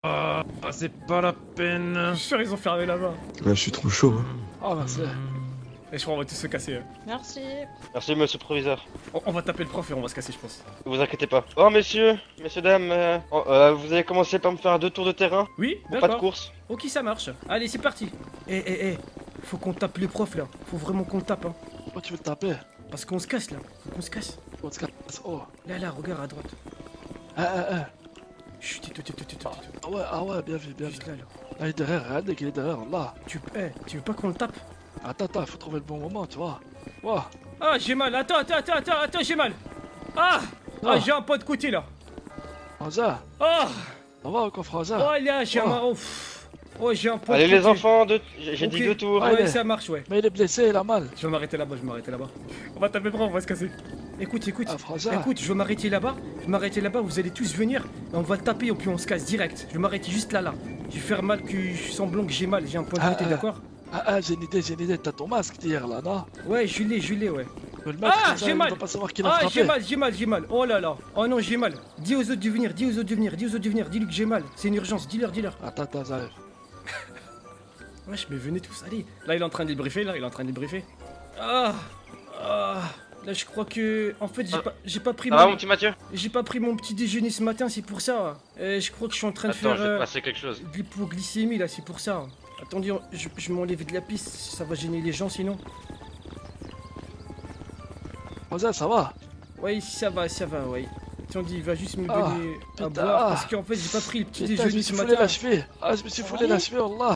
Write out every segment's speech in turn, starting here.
Ah, c'est pas la peine. Je suis sûr, ils ont fermé là-bas. Là, je suis trop chaud. Hein. Oh, merci. Et je crois qu'on va tous se casser. Merci. Merci, monsieur le proviseur. On va taper le prof et on va se casser, je pense. Ne vous inquiétez pas. Oh, messieurs, dames, vous allez commencer par me faire 2 tours de terrain. Oui, Pas de d'accord. course. Ok, ça marche. Allez, c'est parti. Faut qu'on tape le prof là. Faut vraiment qu'on le tape, hein. Oh, tu veux le taper? Parce qu'on se casse là. Faut qu'on se casse. On se casse. Oh. Là, regarde à droite. Chut, Ah ouais, bien vu, bien vu. Juste là. Là, il est derrière, regarde qu'il est derrière, là. Tu veux pas qu'on le tape? Attends, faut trouver le bon moment, tu vois. Ouah. Ah, j'ai mal. Attends, j'ai mal. Ah, j'ai un pas de côté là. Franza, Ah, ça va encore, Franza? oh là, j'ai un... Oh, j'ai un pas de Allez, côté. les enfants, j'ai Ok. dit 2 tours. Ouais, Allez. ça marche, ouais. Mais il est blessé, il a mal. Je vais m'arrêter là-bas, On va taper le bras, on va se casser. Écoute. Ah, Franza. Écoute, je vais m'arrêter là-bas. vous allez tous venir. Et on va le taper et puis on se casse direct. Je vais m'arrêter juste là. Je vais faire mal, que je suis semblant que j'ai mal. J'ai un point de côté, d'accord? J'ai une idée. T'as ton masque d'hier, là, non? Ouais, je l'ai, ouais. Le mettre, Ah, comme ça, j'ai il mal. va pas savoir qu'il a Ah, frappé. j'ai mal. Oh là là. Oh non, j'ai mal. Dis aux autres de venir, Dis-lui que j'ai mal. C'est une urgence, dis-leur. Attends, ça arrive. Wesh, mais venez tous, allez. Là, il est en train de débriefer, Ah. Là, je crois que... En fait, j'ai pas pris Ça va, mon petit Mathieu? J'ai pas pris mon petit déjeuner ce matin, c'est pour ça. Je crois que je suis en train de Attends, je vais te faire passer quelque chose. de l'hypoglycémie là, c'est pour ça. Attendez, je m'enlève de la piste, ça va gêner les gens sinon. Franza, ça va? Ouais, ça va, ouais. Attendez, il va juste me Ah, donner à putain, boire ah. parce qu'en fait, j'ai pas pris le petit Putain, je me déjeuner suis ce foulé matin. la cheville. Ah, je me suis foulé la cheville, Allah.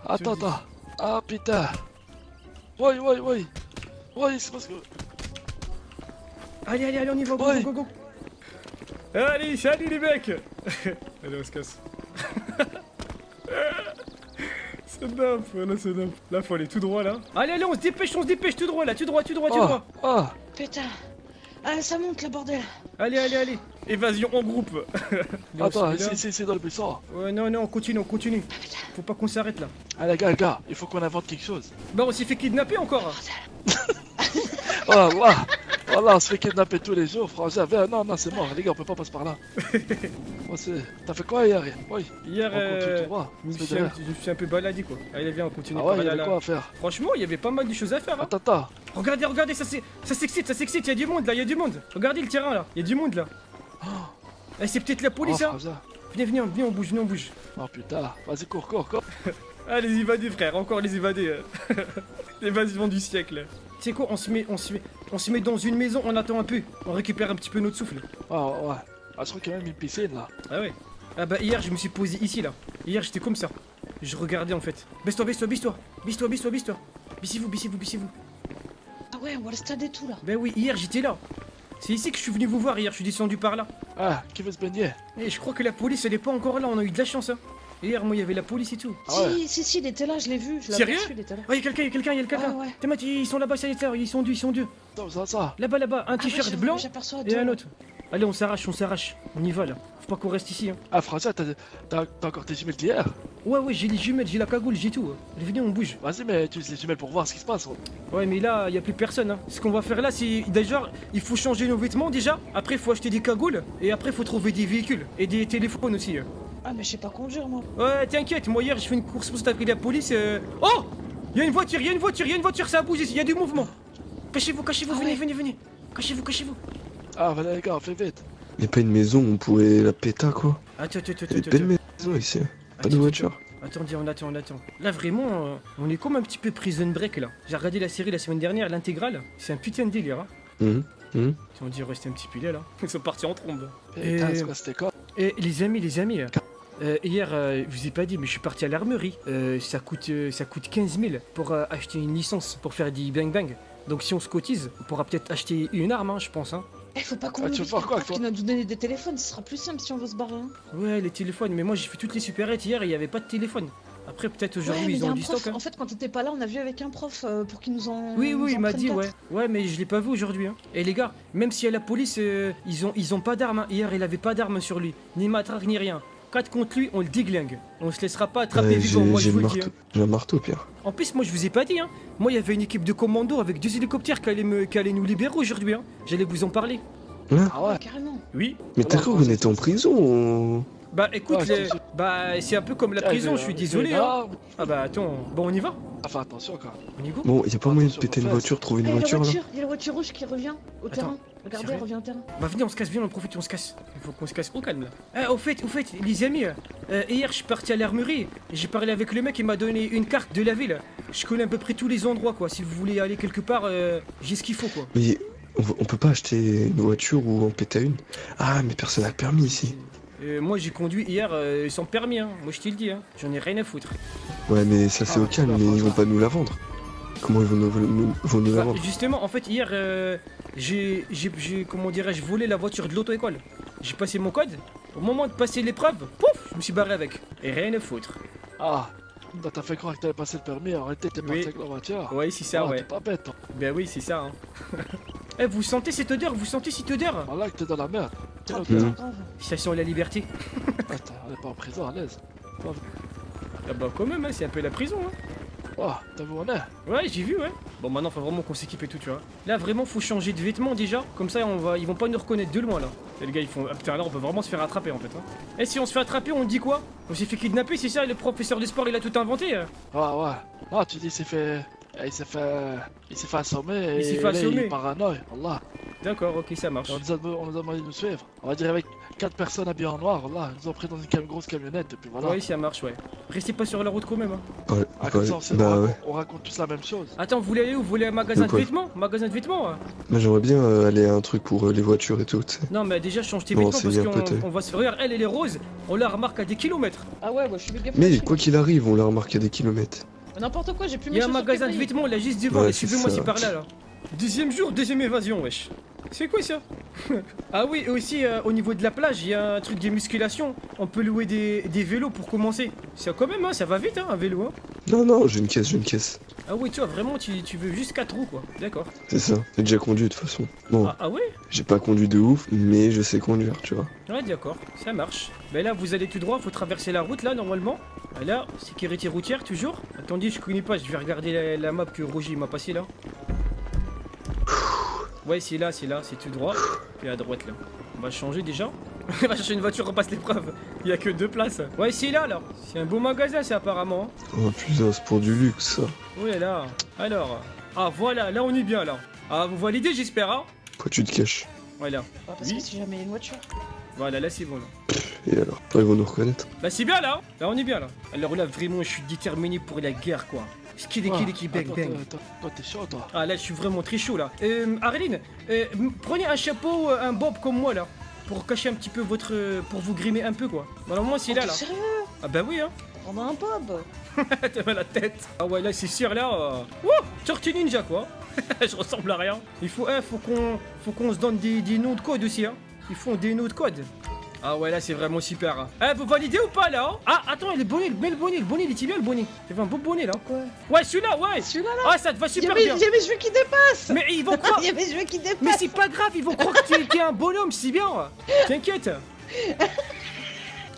Attends. Ah, putain. Ouais. Ouais, c'est parce que... Allez, on y va, Ouais. go. Allez, salut les mecs. Allez, on se casse. C'est dingue. Là, faut aller tout droit là. Allez, on se dépêche, tout droit là, tout droit. Ah, Putain. Ah, ça monte le bordel. Allez. Évasion en groupe. attends, Celui-là. c'est dans le buisson. Ouais, non, on continue. Faut pas qu'on s'arrête là. Allez, gars, il faut qu'on invente quelque chose. Bah, on s'est fait kidnapper encore. Oh là, on se fait kidnapper tous les jours, Franza. Viens, non, c'est mort, les gars, on peut pas passer par là. T'as fait quoi hier? Oui, Hier, on continue tout droit. je me se fait suis derrière. je me suis un peu baladé quoi. Allez, viens, on continue Ah par ouais, il y là, avait là. quoi à faire? Franchement, il y avait pas mal de choses à faire. Hein. Attends. Regardez, ça s'excite, il y a du monde là, Regardez le terrain là, il y a du monde là. Eh, c'est peut-être la police, hein. Franza. Venez, on bouge. Oh putain, vas-y, cours. Ah, les évadés, frère, encore les évadés. L'évasion du siècle. Tu sais quoi, on se met dans une maison, on attend un peu. On récupère un petit peu notre souffle. Ouais. Ah, je crois qu'il y a même une piscine là. Ah ouais. Ah bah hier je me suis posé ici là. Hier j'étais comme ça. Je regardais en fait. Baisse-toi. Baissez-vous. Ah ouais, on voit le stade et tout là. Bah oui, hier j'étais là. C'est ici que je suis venu vous voir hier, je suis descendu par là. Ah, qui veut se baigner? Et je crois que la police elle est pas encore là, on a eu de la chance hein. Hier moi il y avait la police et tout. Ah ouais. Si, il était là, je l'ai vu. Je l'ai Sérieux aperçu, il était là. Oh, il y a quelqu'un. Ah ouais. T'es ils sont là-bas, ils sont deux. Non, ça. Là-bas, un Ah t-shirt ouais, blanc j'aperçois et deux. un autre. Allez, on s'arrache. On y va là. Faut pas qu'on reste ici hein. Ah, Franza, t'as encore tes jumelles d'hier? Ouais, j'ai les jumelles, j'ai la cagoule, j'ai tout. Allez, venez, on bouge. Vas-y, mais tu utilises les jumelles pour voir ce qui se passe. Ouais, mais là, y a plus personne. Hein. Ce qu'on va faire là, c'est déjà, il faut changer nos vêtements déjà. Après, faut acheter des cagoules. Et après, faut trouver des véhicules et des téléphones aussi. Ah, mais je sais pas conduire moi. Ouais, t'inquiète. Moi hier, je fais une course pour taper la police. Oh, y a une voiture, ça a bougé. Y a du mouvement. Cachez-vous, Ah ouais. venez. Cachez-vous. Ah, voilà, les gars, fais vite. Y'a pas une maison où on pourrait la péter quoi? Attends. Y'a une belle maison ici. Pas de voiture. Attendez, on attend. Là, vraiment, on est comme un petit peu prison break là. J'ai regardé la série la semaine dernière, l'intégrale. C'est un putain de délire. Hein. Si on dit rester un petit peu là. Ils sont partis en trombe. Putain, c'est quoi, c'était quoi? Et les amis, hier, je vous ai pas dit, mais je suis parti à l'armerie. Ça coûte 15 000 pour acheter une licence pour faire des bang. Donc si on se cotise, on pourra peut-être acheter une arme, hein, je pense. Hein. Eh, faut pas qu'on Ah, tu veux faire quoi, toi? qui nous donner des téléphones, ce sera plus simple si on veut se barrer. Hein. Ouais, les téléphones, mais moi j'ai fait toutes les supérettes hier et il y avait pas de téléphone. Après, peut-être aujourd'hui Ouais, mais ils y a ont un du prof. stock. Hein. En fait, quand t'étais pas là, on a vu avec un prof pour qu'il nous en. Oui, nous il en m'a prenne dit, quatre. ouais. Ouais, mais je l'ai pas vu aujourd'hui. Hein. Et les gars, même s'il y a la police, ils ont pas d'armes. Hein. Hier, il avait pas d'armes sur lui. Ni matraque, ni rien. 4 contre lui, on le déglingue. On se laissera pas attraper vivant, moi je vous le dis. Hein. J'ai un marteau, Pierre. En plus, moi je vous ai pas dit, hein. Moi il y avait une équipe de commandos avec 2 hélicoptères qui allaient nous libérer aujourd'hui, hein. J'allais vous en parler. Ah ouais. Carrément. Oui. Mais t'as cru qu'on était en prison ou... Bah écoute, Ouais, je te- bah c'est un peu comme la Tiens, prison, il je suis est désolé. Hein. là. Ah bah attends, bon on y va. Ah, fais attention quand même. On y go. Bon, y a pas moyen de Attention, péter une aux voiture, trouver Il une y a la voiture là voiture, il y a la voiture rouge qui revient au Attends, terrain. Regardez, sérieux elle revient au terrain. Bah venez, on se casse, viens, on profite, on se casse. Il faut qu'on se casse au calme là. Ah, au fait, les amis, hier je suis parti à l'armurerie et j'ai parlé avec le mec, il m'a donné une carte de la ville. Je connais à peu près tous les endroits quoi. Si vous voulez aller quelque part, j'ai ce qu'il faut quoi. Mais on peut pas acheter une voiture ou en péter une? Ah, mais personne n'a le permis ici. Moi j'ai conduit hier sans permis, hein. Moi je te le dis, hein. J'en ai rien à foutre. Ouais, mais ça c'est Ah, au calme, bah, mais ils vont franchement. pas nous la vendre. Comment ils vont nous la Bah, vendre? justement, en fait, hier, j'ai, comment dirais-je, volé la voiture de l'auto-école. J'ai passé mon code. Au moment de passer l'épreuve, pouf, je me suis barré avec. Et rien à foutre. Ah, t'as fait croire que t'avais passé le permis, en réalité t'es parti Oui. avec la voiture. Ouais, c'est ça, Ah, ouais. T'es pas bête, toi. Ben oui, c'est ça, hein. Eh, vous sentez cette odeur? Vous sentez cette odeur? Voilà que t'es dans la merde. Ah, Ok. putain, grave. Ça sent la liberté. Attends, on est pas en prison, à l'aise. Ah bah quand même, hein, c'est un peu la prison, hein. Oh, t'as vu où on est? Ouais, j'ai vu, ouais. Bon, maintenant, faut vraiment qu'on s'équipe et tout, tu vois. Là, vraiment, faut changer de vêtements déjà. Comme ça, ils vont pas nous reconnaître de loin, là. Et les gars, ils font. Ah putain, là, on peut vraiment se faire attraper, en fait. Hein. Et si on se fait attraper, on dit quoi? On s'est fait kidnapper, c'est ça? Le professeur de sport, il a tout inventé. Ah, ouais. Ah, tu dis, il s'est fait assommer. Il s'est et fait là, assommer. Il est paranoïa, Allah. D'accord, ok, ça marche. On nous a demandé de nous suivre. On va dire avec 4 personnes habillées en noir, Allah. Ils nous ont pris dans une grosse camionnette, et puis voilà. Ouais, ça marche, ouais. Restez pas sur la route quand même, hein. Ouais, Ah, comme ouais, ça, bah ouais. on raconte tous la même chose. Attends, vous voulez aller où? Vous voulez à un magasin De de quoi? vêtements? Magasin de vêtements? Moi j'aimerais bien aller à un truc pour les voitures et tout, tu sais. Non, mais déjà, change tes Bon, vêtements parce c'est bien, peut-être. qu'on va se faire. Regarde, elle est rose, on la remarque à des kilomètres. Ah ouais, je suis méga Mais fâché. quoi qu'il arrive, on la remarque à des kilomètres. N'importe quoi, j'ai plus Il mes y a un chaussures magasin de qui brillent. vêtements là juste devant, Ouais, et c'est suivez-moi, ça. c'est par là là. Deuxième jour, deuxième évasion, wesh. C'est quoi ça? Ah oui, et aussi au niveau de la plage, il y a un truc de musculation. On peut louer des vélos pour commencer. Ça quand même, hein, ça va vite, hein, un vélo. Hein. Non, non, j'ai une caisse. Ah oui, tu vois, vraiment, tu veux juste 4 roues, quoi. D'accord. C'est ça. J'ai déjà conduit de toute façon. Bon, Ah ouais? j'ai pas conduit de ouf, mais je sais conduire, tu vois. Ouais, d'accord, ça marche. Ben là, vous allez tout droit, faut traverser la route là, normalement. Ah, là, sécurité routière, toujours. Attendez, je connais pas, je vais regarder la map que Roger m'a passé là. Ouais, c'est là, c'est tout droit. Puis à droite là. On va changer déjà. On va chercher une voiture, on passe l'épreuve. Il y a que 2 places. Ouais, c'est là. C'est un beau magasin, ça apparemment. Hein. Oh putain, c'est pour du luxe ça. Oh là là. Alors. Ah voilà, là on est bien là. Ah, vous validez, j'espère, hein? Quoi, tu te caches? Voilà. Bah, parce Oui. que si jamais il y a une voiture. Voilà, là c'est bon là. Et alors? Après, ils vont nous reconnaître. Là c'est bien là. Là on est bien là. Alors là vraiment je suis déterminé pour la guerre quoi. Skiddy bang bang. Toi, t'es chaud, toi. Ah là je suis vraiment très chaud là. Arline, prenez un chapeau, un bob comme moi là. Pour cacher un petit peu votre... pour vous grimer un peu quoi. Normalement c'est Oh, là t'es là. sérieux? Ah bah oui hein. On a un pub. T'as mal à la tête. Ah ouais là c'est sûr là. Wouh, Tortue Ninja quoi. Je ressemble à rien. Il faut qu'on se donne des noms de code aussi hein. Ils font des noms de code. Ah ouais là c'est vraiment super. Hein. Eh vous validez ou pas là hein? Ah attends le bonnet, le bonnet, il est bien le bonnet. C'est un beau bonnet là. Quoi? Ouais celui-là ouais. Celui-là là? Ah ça te va Il y super a mes bien. cheveux qui dépassent. Mais ils vont croire. Il y a mes cheveux qui dépassent. Mais c'est pas grave, ils vont croire que t'es un bonhomme, c'est bien. T'inquiète.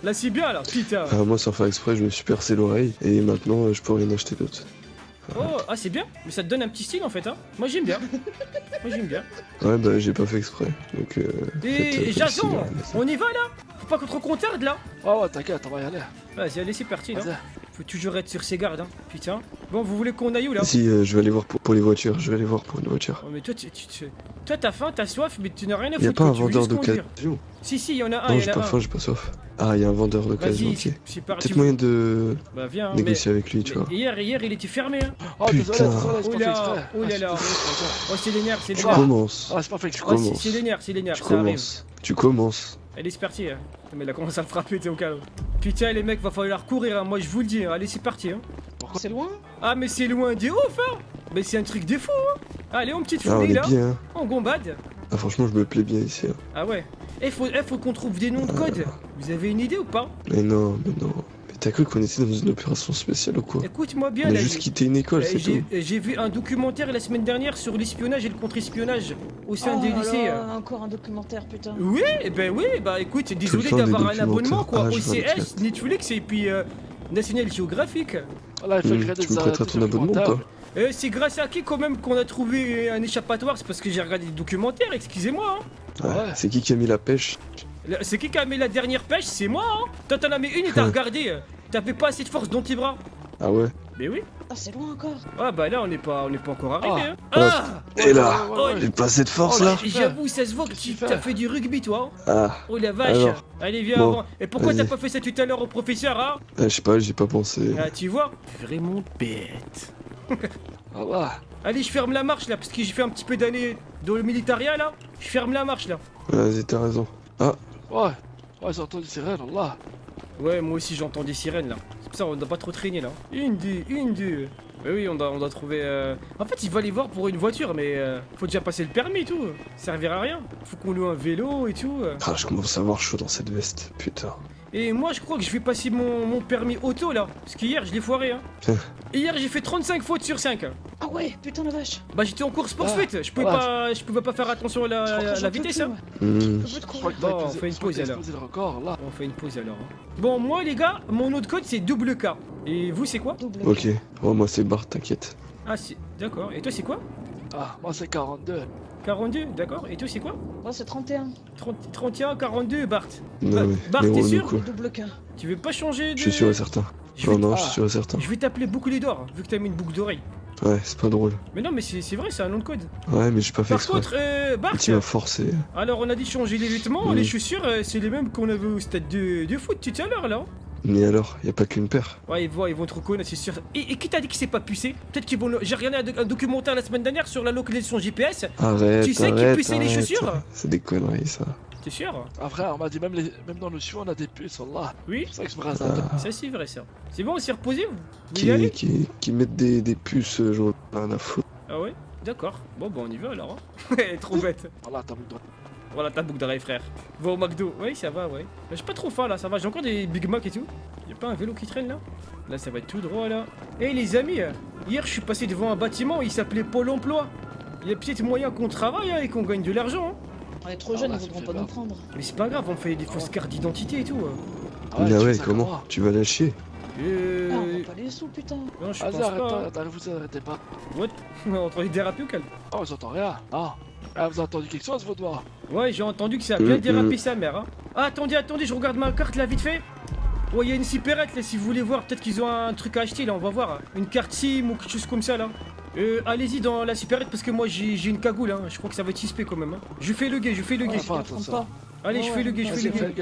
Là c'est bien là, putain. Ah, moi, sans faire exprès, je me suis percé l'oreille. Et maintenant, je peux rien acheter d'autre. Oh, ah c'est bien. Mais ça te donne un petit style en fait hein. Moi j'aime bien. Moi j'aime bien. Ouais, bah, j'ai pas fait exprès. Donc, Et Jason, on... on y va là. Faut pas qu'on trop tarde là. Ah ouais, t'inquiète, on va y aller. Vas-y allez c'est parti là. Vas-y. Faut toujours être sur ses gardes hein. Putain. Bon vous voulez qu'on aille où là? Si, je vais aller voir pour les voitures. Je vais aller voir pour une voiture. Oh mais toi toi t'as faim, t'as soif, mais tu n'as rien à foutre. Y a pas un quoi, tu veux vendeur juste conduire. d'occasion? Si il y en a un, Non, il y j'ai en pas a un. faim, j'ai pas soif. Ah, y a un vendeur d'occasion, Vas-y, ok. c'est parti. Peut-être moyen de Bah viens. négocier avec lui, tu vois. Mais hier il était fermé hein. Oh, désolé, Putain. désolé, c'est Oh pas là, fait exprès. oh là Ah, c'est là. pas fait exprès. Oh c'est les nerfs, c'est les Tu nerfs. commences. Ah, c'est pas fait Oh, exprès. commence. c'est les nerfs, Tu ça arrive. commences. Tu commences. Allez, c'est parti. Hein. Mais elle a commencé à le frapper, t'es au calme. Putain, les mecs, va falloir courir, hein. Moi je vous le dis. Hein. Allez, c'est parti. Hein. C'est loin? Ah, mais c'est loin des ouf, hein. Mais c'est un truc de fou, hein. Allez, on petite Ah, on fournie est là. bien. Hein. On gombade. Ah, franchement, je me plais bien ici. Hein. Ah ouais. Faut qu'on trouve des noms de code. Vous avez une idée ou pas? Mais non, mais non. Mais t'as cru qu'on était dans une opération spéciale ou quoi? Écoute-moi bien, On a là. juste quitté une école, c'est tout. J'ai vu un documentaire la semaine dernière sur l'espionnage et le contre-espionnage au sein Oh des là lycées. là, encore un documentaire, putain. Oui, bah écoute, désolé le temps des d'avoir un abonnement documentaires. quoi. Ah, je vois le OCS, chat. Netflix et puis National Geographic. Voilà, il fait créer Tu me prêteras ton abonnement ou documentaires. pas? C'est grâce à qui quand même qu'on a trouvé un échappatoire? C'est parce que j'ai regardé des documentaires, excusez-moi. Hein. Ouais. Ouais. C'est qui a mis la pêche? C'est qui a mis la dernière pêche? C'est moi, hein. Toi, t'en as mis une et t'as regardé. T'avais pas assez de force dans tes bras. Ah ouais? Mais oui. Ah, c'est loin encore. Ah bah là, on n'est pas encore arrivé, hein. Ah. Ah Et là, ouais, j'ai pas assez de force là? J'avoue, ça se voit que Qu'est-ce que tu t'as fais fait du rugby, toi. Ah, Oh la vache. Alors. Allez, viens Bon, avant. Et pourquoi t'as vas-y. pas fait ça tout à l'heure au professeur, hein? je sais pas, j'y ai pas pensé. Ah, tu vois? Vraiment bête. Voilà. Allez, je ferme la marche là, parce que j'ai fait un petit peu d'années dans le militaria là. Je ferme la marche là. Vas-y, t'as raison. Ouais. Ouais, j'ai entendu sirène, Allah. Ouais, moi aussi j'entends des sirènes là. C'est pour ça on doit pas trop traîner là. Une, deux. Mais oui, on doit trouver. En fait, il va aller voir pour une voiture, mais faut déjà passer le permis et tout. Ça servira à rien. Faut qu'on loue un vélo et tout. Ah, je commence à avoir chaud dans cette veste, putain. Et moi, je crois que je vais passer mon permis auto là. Parce qu'hier, je l'ai foiré, hein. Hier, j'ai fait 35 fautes sur 5. Ah ouais, putain la vache. Bah, j'étais en course poursuite. Je pouvais pas faire attention à la vitesse, hein. Hmm. Je peux te Je crois courir. que Bon, t'as on explosé- fait une je crois que pause, t'as alors. explosé le record, là. On fait une pause alors. Hein. Bon, moi, les gars, mon autre code c'est double K. Et vous, c'est quoi? Double. Ok, ouais, moi c'est Bart, t'inquiète. Ah, c'est. D'accord. Et toi, c'est quoi? Ah, moi c'est 42. 42, d'accord. Et toi, c'est quoi? Moi, c'est 31. 31, 42, Bart. Non, mais. Bart, mais t'es on est sûr quoi? Double K. Tu veux pas changer de. Je suis sûr et certain. Je Non, vais, non, je suis sûr et certain. je vais t'appeler Boucle d'or, vu que t'as mis une boucle d'oreille. Ouais, c'est pas drôle. Mais non, mais c'est vrai, c'est un nom de code. Ouais, mais j'ai pas fait Par exprès. contre, Bart, Tu m'as forcé. alors on a dit changer les vêtements, Oui. les chaussures, c'est les mêmes qu'on avait au stade de foot tout à l'heure là. Mais alors, y a pas qu'une paire. Ouais, ils vont te reconnaître, c'est sûr. Et qui t'a dit que c'est pas pucé? Peut-être qu'ils vont. J'ai regardé un documentaire la semaine dernière sur la localisation GPS. Arrête, Tu sais qui arrête, puçait les arrête. chaussures? C'est des conneries, ça. T'es sûr? Ah, frère, on m'a dit même dans le chou, on a des puces, Allah. Oui? C'est pour ça que je me rase la tête. Ça, c'est vrai, ça. C'est bon, on s'est reposé, vous y allez? Qui mettent des puces, j'en ai rien à foutre. Ah ouais? D'accord. Bon, bah, on y va alors. Hein. Trop bête. Allah, t'as mis droit. Voilà ta boucle d'oreille, frère. Va au McDo. Oui, ça va, ouais. J'ai pas trop faim là, ça va. J'ai encore des Big Mac et tout. Y'a pas un vélo qui traîne là? Là, ça va être tout droit là. Eh les amis, hier je suis passé devant un bâtiment, il s'appelait Pôle emploi. Il y a peut-être moyen qu'on travaille hein, et qu'on gagne de l'argent. Hein. On est trop Ah jeunes, là, ils ça voudront fait pas peur. nous prendre. Mais c'est pas grave, on fait des fausses cartes d'identité et tout. Ah Ah tu ouais, fais ça comment? comment Tu vas la chier? Ah, on va pas les sous, putain. Non, je Vas-y, pense pas. arrête, vous arrêtez pas. What? On entend déraper ou calme? Oh, j'entends rien. Ah, ah, vous avez entendu quelque chose, votre doigt? Ouais, j'ai entendu que ça a bien dérapé sa mère. Hein. Ah, attendez, je regarde ma carte là vite fait. Ouais, il y a une supérette là si vous voulez voir. Peut-être qu'ils ont un truc à acheter là, on va voir. Une carte SIM ou quelque chose comme ça là. Allez-y dans la supérette parce que moi j'ai une cagoule. Hein. Je crois que ça va être suspect quand même. Hein. Je fais le gay. Ouais, Ils pas, prennent ça. pas. Allez, je fais le gay, je fais le vas-y, gay. fais le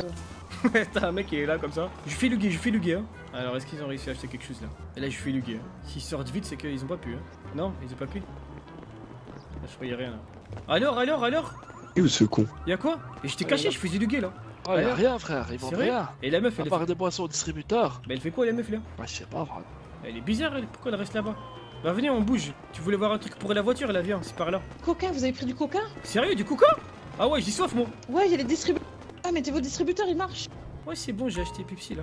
gars. T'as un mec qui est là comme ça. Je fais le gay. Hein. Alors, est-ce qu'ils ont réussi à acheter quelque chose là? Et là, je fais le gay. Hein. S'ils sortent vite, c'est qu'ils ont pas pu. Hein. Non, ils ont pas pu. Là, je croyais rien là. Alors Et où ce con? Y'a quoi? Et j'étais caché, je faisais le gay là. Oh, y'a Alors rien, frère, ils C'est vendent vrai? rien. Et la meuf, À elle, part des boissons au distributeur. bah, elle fait quoi la meuf là? Bah, je sais pas, frère. Elle est bizarre elle, pourquoi elle reste là-bas? Bah venez, on bouge. Tu voulais voir un truc pour la voiture, là viens, c'est par là. Coca, vous avez pris du coca? Sérieux, du coca? Ah ouais, j'ai soif moi. Ouais, il y a les distributeurs. Ah, mettez vos distributeurs, ils marchent. Ouais, c'est bon, j'ai acheté Pepsi là.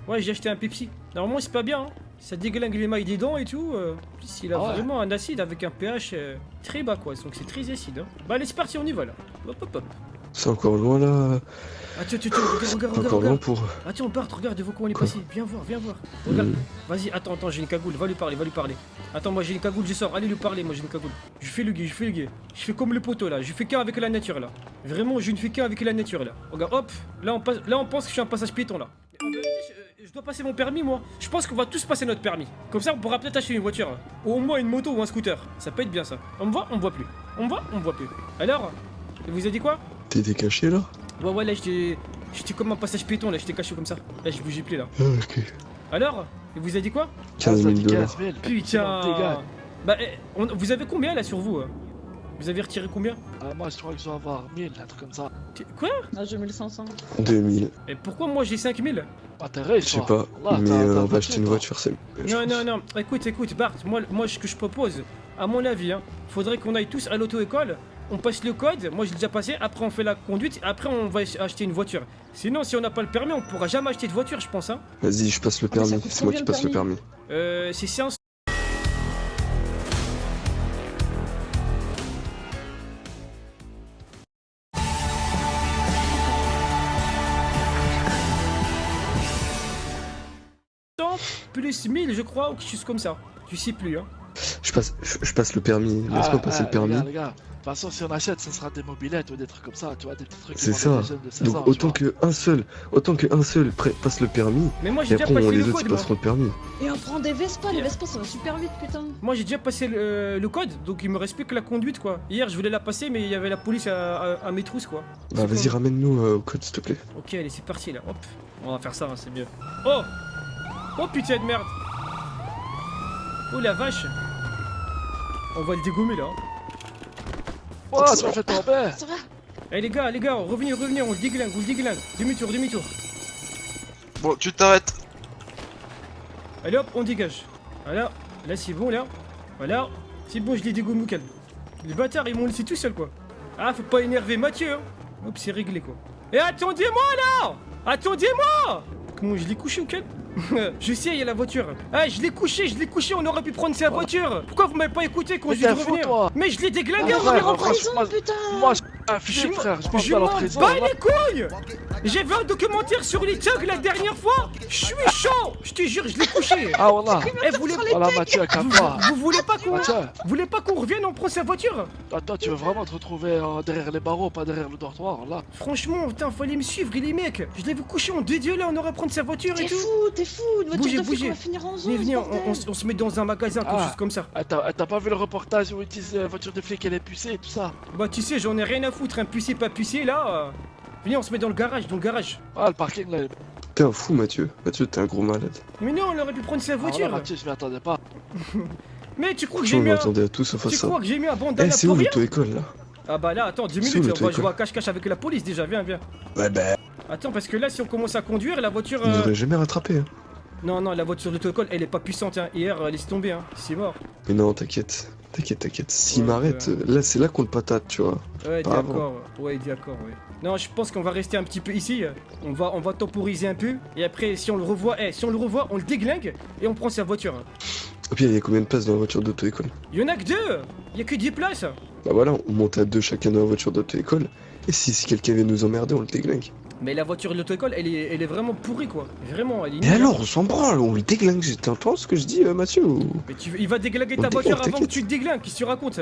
Ouais, j'ai acheté un Pepsi. Normalement, c'est pas bien, hein. Ça déglingue les mailles des dents et tout. En plus, il a Ah ouais. vraiment un acide avec un pH très bas quoi, donc c'est très acide. Hein. Bah allez, c'est parti, on y va là. Hop. C'est encore loin là. Attends, regarde. Encore loin pour. Attends, Bart, regarde, devant quoi on est Quoi passé. Viens voir. Regarde. Hmm. Vas-y, attends, j'ai une cagoule, va lui parler. Attends, moi j'ai une cagoule, je sors, allez lui parler, moi j'ai une cagoule. Je fais le gay. Je fais comme le poteau là, je fais qu'un avec la nature là. Vraiment, je ne fais qu'un avec la nature là. Regarde, hop, là on pense que je suis un passage piéton là. En vérité, je dois passer mon permis moi. Je pense qu'on va tous passer notre permis. Comme ça, on pourra peut-être acheter une voiture. Ou au moins une moto ou un scooter. Ça peut être bien ça. On me voit, on me voit plus. On me voit plus. Alors, vous avez dit quoi? T'étais caché là? Ouais, là j'étais comme un passage piéton là, j'étais caché comme ça. Là, je bougeais plus là. Ah, ok. Alors, et vous avez dit quoi? 15 000 $. 15 000. Putain. Dégage. Bah, vous avez combien là sur vous? Vous avez retiré combien? Ah, moi, je crois que je dois avoir 1000, un truc comme ça. Quoi? Ah, j'ai 1500. 2000. Et pourquoi moi j'ai 5000? Ah, t'es riche, Je sais toi. pas. Allah, Mais t'as on va bossé, acheter une toi. voiture, c'est. Non. Écoute, Bart, moi ce que je propose, à mon avis, hein, faudrait qu'on aille tous à l'auto-école. On passe le code, moi je l'ai déjà passé, après on fait la conduite, après on va acheter une voiture. Sinon, si on n'a pas le permis, on pourra jamais acheter de voiture, je pense. Hein. Vas-y, je passe le Ah, mais ça permis. coûte C'est moi qui combien, passe le le permis. C'est séance. Plus 1000 je crois ou quelque chose comme ça. Je sais plus hein. Je passe le permis. Laisse-moi passer le permis. Les gars, de toute façon, si on achète, ça sera des mobilettes ou des trucs comme ça, tu vois, des petits trucs. C'est qui vendent ça. des jeunes de 16 ans, Donc tu autant qu'un seul passe le permis. Mais moi Et j'ai déjà après, passé les le autres code, ils moi. passeront le permis. Et on prend des Vespa, les Vespa ça va super vite, putain. Moi j'ai déjà passé le code, donc il me reste plus que la conduite quoi. Hier je voulais la passer, mais il y avait la police à mes trousses quoi. Bah C'est vas-y, con. ramène-nous au code s'il te plaît. Ok, allez, c'est parti là. Hop, on va faire ça, hein, c'est mieux. Oh! Oh putain de merde! Oh la vache! On va le dégommer là. Oh, tu m'as fait tomber. Ça va? Eh les gars, revenez, on le déglingue, Demi-tour. Bon, tu t'arrêtes. Allez hop, on dégage. Voilà, là c'est bon là. Voilà, c'est bon, je les dégomme calme. Les bâtards ils m'ont laissé tout seul quoi. Ah, faut pas énerver Mathieu hein. Hop, c'est réglé quoi. Et attendez-moi là! Attendez-moi! Comment je l'ai couché ou calme? Je sais, il y a la voiture. Ah, je l'ai couché, on aurait pu prendre sa voiture. Pourquoi vous m'avez pas écouté quand Mais je lui ai t'es dit de fou, revenir? toi. Mais je l'ai déglingué, Ah, on est frère, en prison. franchement, putain. Moi, je suis un fichier, frère. Je pense Je pas à la m'en prison. bats les couilles! J'ai vu un documentaire sur les thugs la dernière fois. Je suis chaud. Je te jure, je l'ai couché. Ah, voilà. Eh, vous voulez, Voilà, Mathieu, calme-toi. vous voulez pas qu'on, Mathieu, vous voulez pas qu'on revienne, on prend sa voiture? toi, tu veux vraiment te retrouver derrière les barreaux, pas derrière le dortoir, là. Franchement, putain, fallait me suivre, les mecs. Je l'ai vu coucher en deux dieux là, on aurait prendre sa voiture et T'es tout. fou, t'es fou. Une voiture de flic, Bougez. on va finir en zone. Venez, bordel. on se met dans un magasin, quelque Ah. chose comme ça. Ah, t'as pas vu le reportage où ils disent la voiture de flic elle est pucée et tout ça? Bah, tu sais, j'en ai rien à foutre, un pucé, pas pucé là. Venez, on se met dans le garage, Ah, le parking là. T'es un fou, Mathieu. Mathieu, t'es un gros malade. Mais non, on aurait pu prendre sa Ah, voiture. voilà, Mathieu, je m'y attendais pas. Mais tu crois que j'ai Franchement, mis on un... attendait à tout sauf à Tu ça. crois que j'ai mis un Eh, bandana c'est pour où rien? l'auto-école là? Ah bah là, attends, 10 C'est où, minutes, on va l'auto-école jouer à cache-cache avec la police déjà, viens. Ouais, bah, Attends, parce que là, si on commence à conduire, la voiture... il nous aurait jamais rattrapé. Hein. Non, la voiture de l'auto-école, elle est pas puissante, hein. Hier, laisse tomber, hein. C'est mort. Mais non, t'inquiète. S'il Ouais, m'arrête, ouais. là, c'est là qu'on le patate, tu vois. Ouais, Pas d'accord, ouais. Non, je pense qu'on va rester un petit peu ici. On va temporiser un peu. Et après, si on le revoit, on le déglingue et on prend sa voiture. Et puis, il y a combien de places dans la voiture d'auto-école? Il y en a que 2. Il y a que 10 places. Bah voilà, on monte à 2 chacun dans la voiture d'auto-école. Et si quelqu'un vient nous emmerder, on le déglingue. Mais la voiture de l'auto-école, elle est vraiment pourrie, quoi. Vraiment, elle est Et nulle. alors, on s'en branle, on le déglingue. T'entends ce que je dis, Mathieu ou... Mais il va déglinguer On ta le voiture déglingue, avant que t'inquiète. tu te déglingues. Qu'est-ce que tu racontes?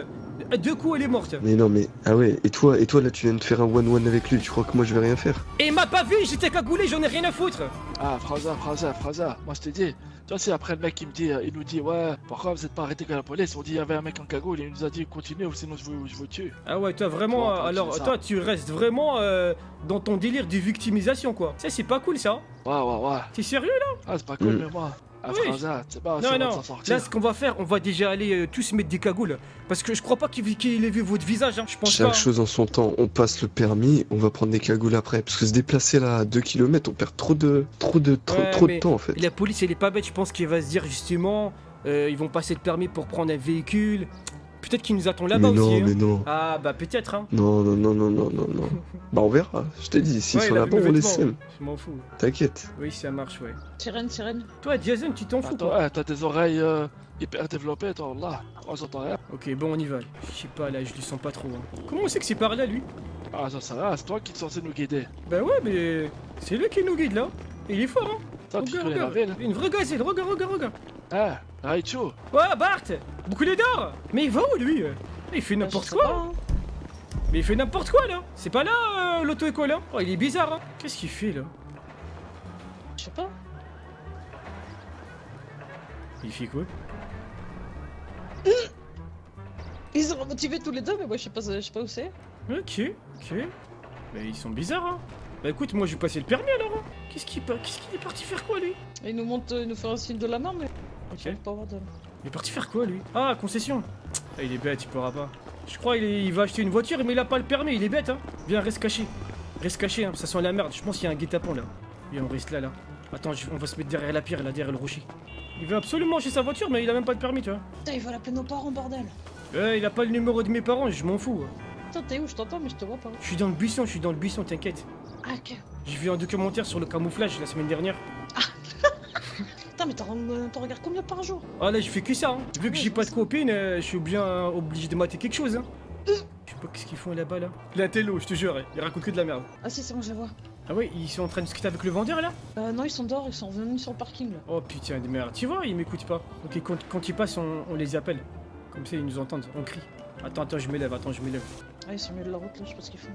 2 coups, elle est morte. Mais non, mais... Ah ouais, et toi, là, tu viens de faire un one-one avec lui. Tu crois que moi, je vais rien faire? Et il m'a pas vu, j'étais cagoulé, j'en ai rien à foutre. Ah, Fraza, moi je te dis, tu vois, si après le mec il nous dit, ouais, pourquoi vous êtes pas arrêté que la police? On dit, il y avait un mec en cagoule, il nous a dit, continuez ou sinon je vous tue. Ah ouais, toi vraiment, Toi, alors c'est ça. toi tu restes vraiment dans ton délire de victimisation quoi. Ça c'est pas cool ça. Ouais. T'es sérieux là? Ah, c'est pas cool, Mm. mais moi. Ah, Oui. Fraza, c'est pas si on va Non, s'en sortir. là ce qu'on va faire, on va déjà aller tous mettre des cagoules. Parce que je crois pas qu'il ait vu votre visage, hein. Je pense Chaque pas. chose en son temps. On passe le permis, on va prendre des cagoules après. Parce que se déplacer là à 2 km, on perd trop de mais temps en fait. Et la police elle est pas bête, je pense qu'elle va se dire justement, ils vont passer le permis pour prendre un véhicule. Peut-être qu'il nous attend là-bas Mais non, aussi. hein. mais non. Ah bah peut-être hein. Non. Bah on verra, je t'ai dit, s'ils Ouais, sont il a là-bas, vu mes on les vêtements. sème. Je m'en fous. T'inquiète. Oui ça marche ouais. Sirène. Toi Jason tu t'en fous Attends, quoi. ouais, t'as des oreilles hyper développées, toi, là. Moi j'entends rien. Ok bon on y va. Je sais pas là, je le sens pas trop. Hein. Comment on sait que c'est par là lui? Ah, ça va, c'est toi qui es censé nous guider. Bah ouais, mais c'est lui qui nous guide là. Il est fort, hein. Toi, tu Regarde, connais la regarde. ville. Une vraie gazelle, regarde. Ah, Raichu. Ouais, Bart, bouclé d'or. Mais il va où lui? Il fait n'importe quoi. Hein. Mais il fait n'importe quoi là. C'est pas là l'auto-école, hein. Oh, il est bizarre, hein. Qu'est-ce qu'il fait là? Je sais pas. Il fait quoi? Ils sont remotivés tous les deux, mais moi je sais pas où c'est. Ok. Mais ils sont bizarres, hein. Bah écoute, moi je vais passer le permis alors. Hein. Qu'est-ce qu'il est parti faire quoi lui? Et il nous fait un signe de la main, mais. Ok. Je pas avoir de. Il est parti faire quoi lui? Ah, concession. Ah, il est bête, il pourra pas. Je crois il va acheter une voiture, mais il a pas le permis, il est bête, hein. Viens, reste caché. Reste caché, hein, ça sent la merde. Je pense qu'il y a un guet-apens là. Viens, on reste là. Attends, on va se mettre derrière la pierre, là, derrière le rocher. Il veut absolument acheter sa voiture, mais il a même pas le permis, tu vois. Putain, il va l'appeler nos parents, bordel. Il a pas le numéro de mes parents, je m'en fous. Putain, t'es où? Je t'entends, mais je te vois pas. Je suis dans le buisson, t'inquiète. Ah, ok. J'ai vu un documentaire sur le camouflage la semaine dernière. Putain, mais t'en regardes combien par jour? Ah là, je fais que ça, hein. Vu que Ouais, j'ai je pas de sais. copine, je suis bien obligé de mater quelque chose, hein. Je sais pas qu'est-ce qu'ils font là-bas, là. L'intello, je te jure, il raconte que de la merde. Ah, si, c'est bon, je les vois. Ah ouais, ils sont en train de discuter avec le vendeur, là? Non, ils sont dehors, ils sont revenus sur le parking là. Oh putain de merde, tu vois, ils m'écoutent pas. Ok, quand ils passent, on les appelle. Comme ça, ils nous entendent, on crie. Attends, je m'élève, Ah, ils sont mieux de la route là, je sais pas ce qu'ils font.